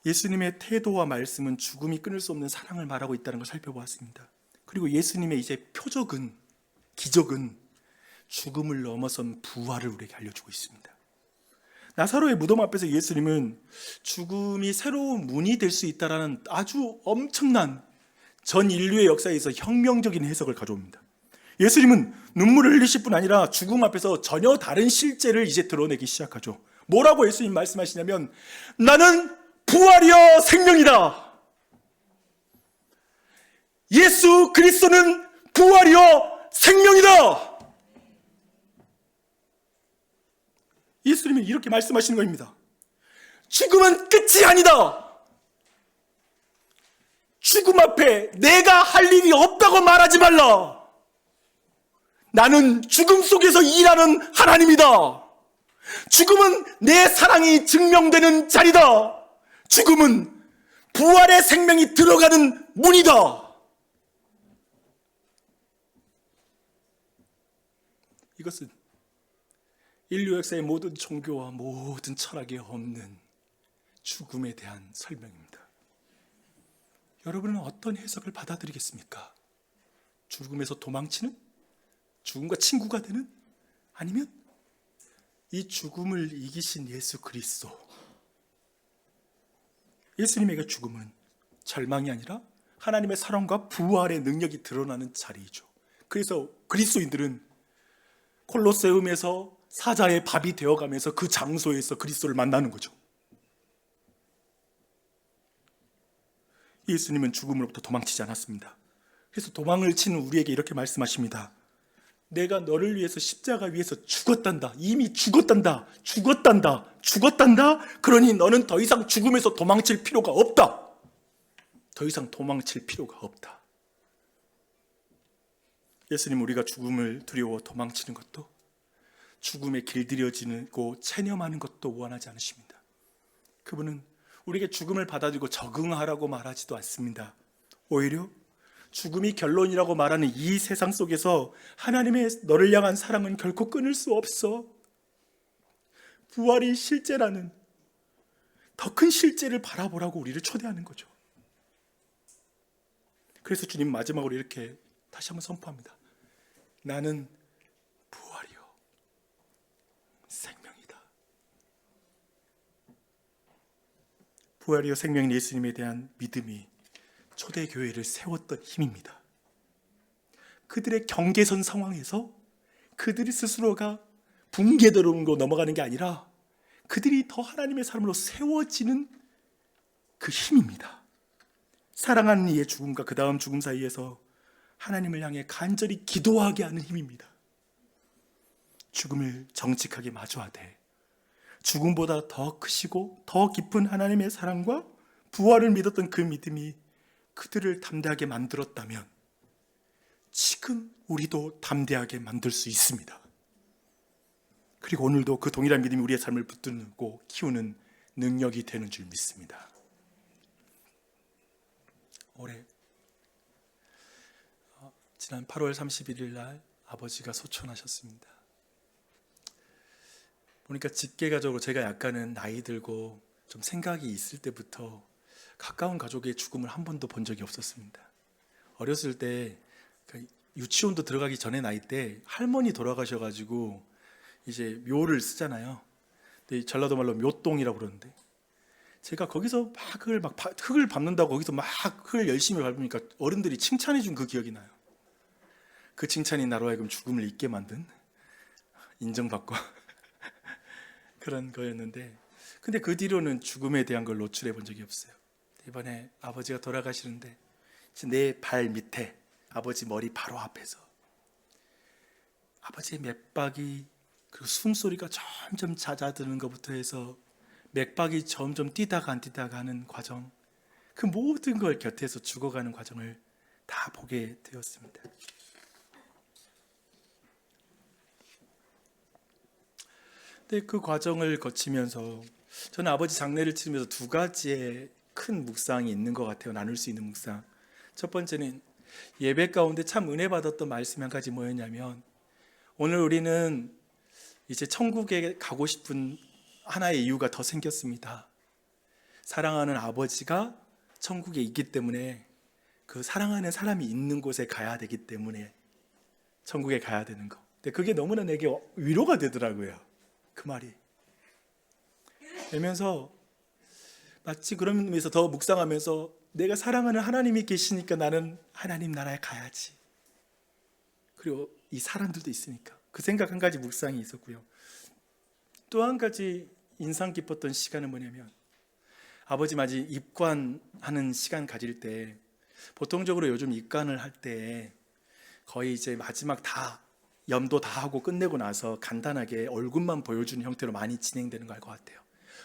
예수님의 태도와 말씀은 죽음이 끊을 수 없는 사랑을 말하고 있다는 걸 살펴보았습니다. 그리고 예수님의 이제 표적은, 기적은 죽음을 넘어선 부활을 우리에게 알려주고 있습니다. 나사로의 무덤 앞에서 예수님은 죽음이 새로운 문이 될 수 있다는 아주 엄청난 전 인류의 역사에서 혁명적인 해석을 가져옵니다. 예수님은 눈물을 흘리실 뿐 아니라 죽음 앞에서 전혀 다른 실제를 이제 드러내기 시작하죠. 뭐라고 예수님 말씀하시냐면, 나는 부활이요 생명이다. 예수 그리스도는 부활이요 생명이다. 예수님이 이렇게 말씀하시는 겁니다. 죽음은 끝이 아니다. 죽음 앞에 내가 할 일이 없다고 말하지 말라. 나는 죽음 속에서 일하는 하나님이다. 죽음은 내 사랑이 증명되는 자리다. 죽음은 부활의 생명이 들어가는 문이다. 이것은 인류 역사의 모든 종교와 모든 철학에 없는 죽음에 대한 설명입니다. 여러분은 어떤 해석을 받아들이겠습니까? 죽음에서 도망치는? 죽음과 친구가 되는? 아니면 이 죽음을 이기신 예수 그리스도, 예수님에게 죽음은 절망이 아니라 하나님의 사랑과 부활의 능력이 드러나는 자리이죠. 그래서 그리스도인들은 콜로세움에서 사자의 밥이 되어가면서 그 장소에서 그리스도를 만나는 거죠. 예수님은 죽음으로부터 도망치지 않았습니다. 그래서 도망을 치는 우리에게 이렇게 말씀하십니다. 내가 너를 위해서 십자가 위에서 죽었단다. 이미 죽었단다. 죽었단다. 그러니 너는 더 이상 죽음에서 도망칠 필요가 없다. 더 이상 도망칠 필요가 없다. 예수님, 우리가 죽음을 두려워 도망치는 것도, 죽음에 길들여지고 체념하는 것도 원하지 않으십니다. 그분은 우리에게 죽음을 받아들이고 적응하라고 말하지도 않습니다. 오히려 죽음이 결론이라고 말하는 이 세상 속에서 하나님의 너를 향한 사랑은 결코 끊을 수 없어. 부활이 실제라는 더 큰 실제를 바라보라고 우리를 초대하는 거죠. 그래서 주님 마지막으로 이렇게 다시 한번 선포합니다. 나는 부활이요 생명이다. 부활이요 생명인 예수님에 대한 믿음이 초대교회를 세웠던 힘입니다. 그들의 경계선 상황에서 그들이 스스로가 붕괴되는 넘어가는 게 아니라 그들이 더 하나님의 사람으로 세워지는 그 힘입니다. 사랑하는 이의 죽음과 그 다음 죽음 사이에서 하나님을 향해 간절히 기도하게 하는 힘입니다. 죽음을 정직하게 마주하되 죽음보다 더 크시고 더 깊은 하나님의 사랑과 부활을 믿었던 그 믿음이 그들을 담대하게 만들었다면 지금 우리도 담대하게 만들 수 있습니다. 그리고 오늘도 그 동일한 믿음이 우리의 삶을 붙들고 키우는 능력이 되는 줄 믿습니다. 올해 지난 8월 31일 날 아버지가 소천하셨습니다. 보니까 직계가족으로 제가 약간은 나이 들고 좀 생각이 있을 때부터 가까운 가족의 죽음을 한 번도 본 적이 없었습니다. 어렸을 때 유치원도 들어가기 전에 나이 때 할머니 돌아가셔가지고 이제 묘를 쓰잖아요. 근데 전라도 말로 묘똥이라고 그러는데 제가 거기서 흙을 밟는다고 거기서 막 흙을 열심히 밟으니까 어른들이 칭찬해 준 그 기억이 나요. 그 칭찬이 나로 하여금 죽음을 잊게 만든, 인정받고 그런 거였는데, 근데 그 뒤로는 죽음에 대한 걸 노출해 본 적이 없어요. 이번에 아버지가 돌아가시는데 내 발 밑에 아버지 머리 바로 앞에서 아버지의 맥박이, 그리고 숨소리가 점점 잦아드는 것부터 해서 맥박이 점점 뛰다가 안 뛰다가 하는 과정, 그 모든 걸 곁에서 죽어가는 과정을 다 보게 되었습니다. 근데 그 과정을 거치면서 저는 아버지 장례를 치르면서 두 가지의 큰 묵상이 있는 것 같아요. 나눌 수 있는 묵상. 첫 번째는 예배 가운데 참 은혜 받았던 말씀이 한 가지 뭐였냐면, 오늘 우리는 이제 천국에 가고 싶은 하나의 이유가 더 생겼습니다. 사랑하는 아버지가 천국에 있기 때문에 그 사랑하는 사람이 있는 곳에 가야 되기 때문에 천국에 가야 되는 거. 근데 그게 너무나 내게 위로가 되더라고요. 그 말이. 그러면서 마치 그런 의미에서 더 묵상하면서 내가 사랑하는 하나님이 계시니까 나는 하나님 나라에 가야지. 그리고 이 사람들도 있으니까. 그 생각 한 가지 묵상이 있었고요. 또 한 가지 인상 깊었던 시간은 뭐냐면 아버지 맞이 입관하는 시간 가질 때 보통적으로 요즘 입관을 할 때 거의 이제 마지막 다 염도 다 하고 끝내고 나서 간단하게 얼굴만 보여주는 형태로 많이 진행되는 걸 것 같아요.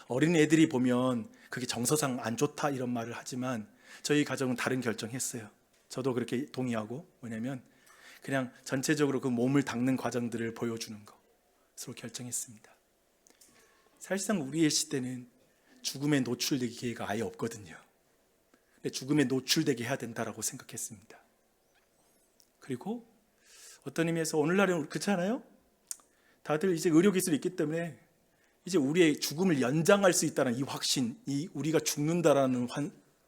어린 애들이 보면 그게 정서상 안 좋다 이런 말을 하지만 저희 가정은 다른 결정했어요. 저도 그렇게 동의하고 뭐냐면 그냥 전체적으로 그 몸을 닦는 과정들을 보여주는 것으로 결정했습니다. 사실상 우리의 시대는 죽음에 노출되기 기회가 아예 없거든요. 근데 죽음에 노출되게 해야 된다라고 생각했습니다. 그리고 어떤 의미에서 오늘날은 그렇잖아요. 다들 이제 의료기술이 있기 때문에 이제 우리의 죽음을 연장할 수 있다는 이 확신, 이 우리가 죽는다라는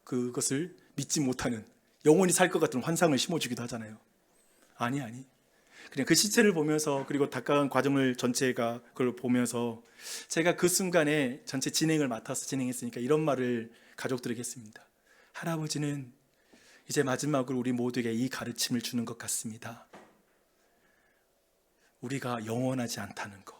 그것을 믿지 못하는 영원히 살 것 같은 환상을 심어주기도 하잖아요. 아니 그냥 그 시체를 보면서 그리고 다가간 과정을 전체가 그걸 보면서 제가 그 순간에 전체 진행을 맡아서 진행했으니까 이런 말을 가족들에게 했습니다. 할아버지는 이제 마지막으로 우리 모두에게 이 가르침을 주는 것 같습니다. 우리가 영원하지 않다는 것.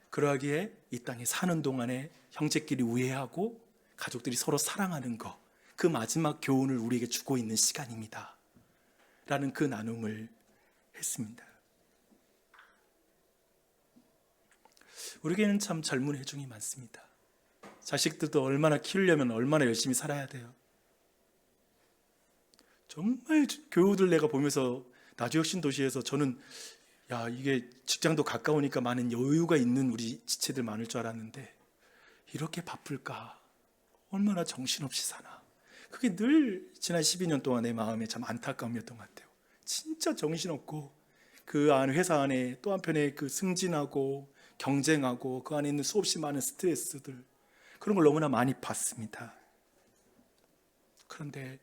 그러하기에 이 땅에 사는 동안에 형제끼리 우애하고 가족들이 서로 사랑하는 것, 그 마지막 교훈을 우리에게 주고 있는 시간입니다 라는 그 나눔을 했습니다. 우리에게는 참 젊은 회중이 많습니다. 자식들도 얼마나 키우려면 얼마나 열심히 살아야 돼요. 정말 교우들 내가 보면서 나주혁신 도시에서 저는 이게 직장도 가까우니까 많은 여유가 있는 우리 지체들 많을 줄 알았는데 이렇게 바쁠까? 얼마나 정신없이 사나? 그게 늘 지난 12년 동안 내 마음에 참 안타까움이었던 것 같아요. 진짜 정신없고 그 회사 안에 또 한편에 그 승진하고 경쟁하고 그 안에 있는 수없이 많은 스트레스들 그런 걸 너무나 많이 봤습니다. 그런데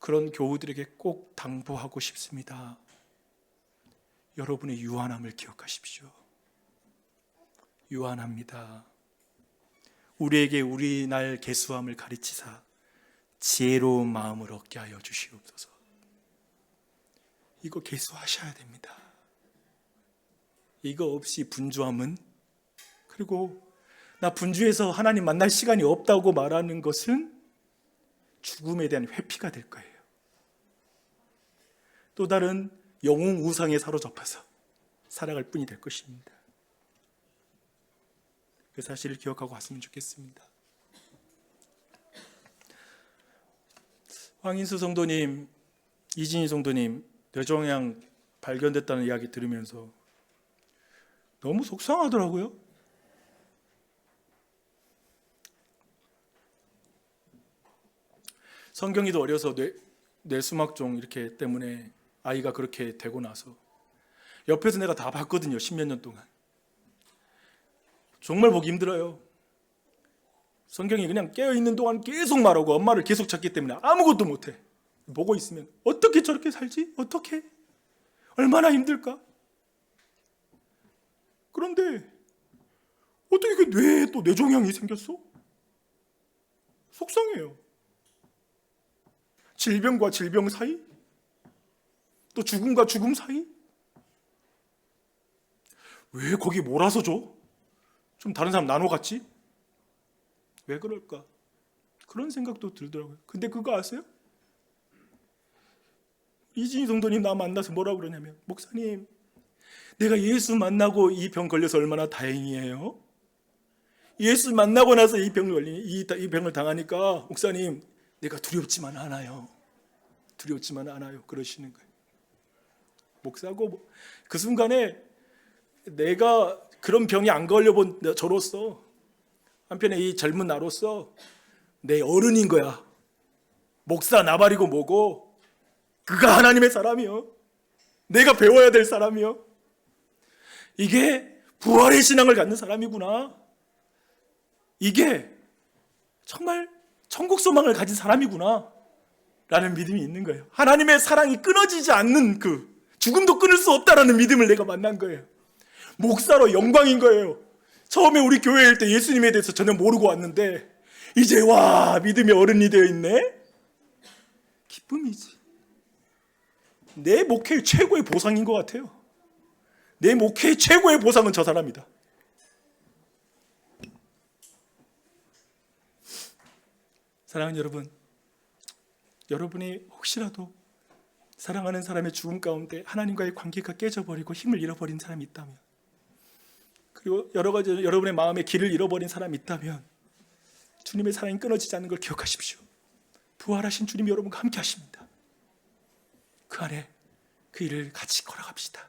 그런 교우들에게 꼭 당부하고 싶습니다. 여러분의 유한함을 기억하십시오. 유한합니다. 우리에게 우리 날 계수함을 가르치사 지혜로운 마음을 얻게 하여 주시옵소서. 이거 계수하셔야 됩니다. 이거 없이 분주함은, 그리고 나 분주해서 하나님 만날 시간이 없다고 말하는 것은 죽음에 대한 회피가 될 거예요. 또 다른 영웅 우상에 사로잡혀서 살아갈 뿐이 될 것입니다. 그 사실을 기억하고 왔으면 좋겠습니다. 황인수 성도님, 이진희 성도님 뇌종양 발견됐다는 이야기 들으면서 너무 속상하더라고요. 성경이도 어려서 뇌수막종 이렇게 때문에 아이가 그렇게 되고 나서 옆에서 내가 다 봤거든요. 10몇 년 동안. 정말 보기 힘들어요. 성경이 그냥 깨어있는 동안 계속 말하고 엄마를 계속 찾기 때문에 아무것도 못해. 보고 있으면 어떻게 저렇게 살지? 어떻게? 얼마나 힘들까? 그런데 어떻게 그 뇌에 또 뇌종양이 생겼어? 속상해요. 질병과 질병 사이? 또 죽음과 죽음 사이? 왜 거기 몰아서 줘? 좀 다른 사람 나눠 갔지? 왜 그럴까? 그런 생각도 들더라고요. 근데 그거 아세요? 이진희 성도님 나 만나서 뭐라고 그러냐면, 목사님, 내가 예수 만나고 이 병 걸려서 얼마나 다행이에요. 예수 만나고 나서 이 병을 당하니까 목사님, 내가 두렵지만 않아요. 두렵지만 않아요. 그러시는 거예요. 목사고 그 순간에 내가 그런 병이 안 걸려본 저로서, 한편에 이 젊은 나로서 내 어른인 거야. 목사 나발이고 뭐고, 그가 하나님의 사람이요. 내가 배워야 될 사람이요. 이게 부활의 신앙을 갖는 사람이구나. 이게 정말 천국 소망을 가진 사람이구나 라는 믿음이 있는 거예요. 하나님의 사랑이 끊어지지 않는 그 죽음도 끊을 수 없다라는 믿음을 내가 만난 거예요. 목사로 영광인 거예요. 처음에 우리 교회일 때 예수님에 대해서 전혀 모르고 왔는데 이제 와 믿음의 어른이 되어 있네. 기쁨이지. 내 목회의 최고의 보상인 것 같아요. 내 목회의 최고의 보상은 저 사람이다. 사랑하는 여러분, 여러분이 혹시라도 사랑하는 사람의 죽음 가운데 하나님과의 관계가 깨져버리고 힘을 잃어버린 사람이 있다면, 그리고 여러 가지 여러분의 마음의 길을 잃어버린 사람이 있다면 주님의 사랑이 끊어지지 않는 걸 기억하십시오. 부활하신 주님이 여러분과 함께 하십니다. 그 안에 그 일을 같이 걸어갑시다.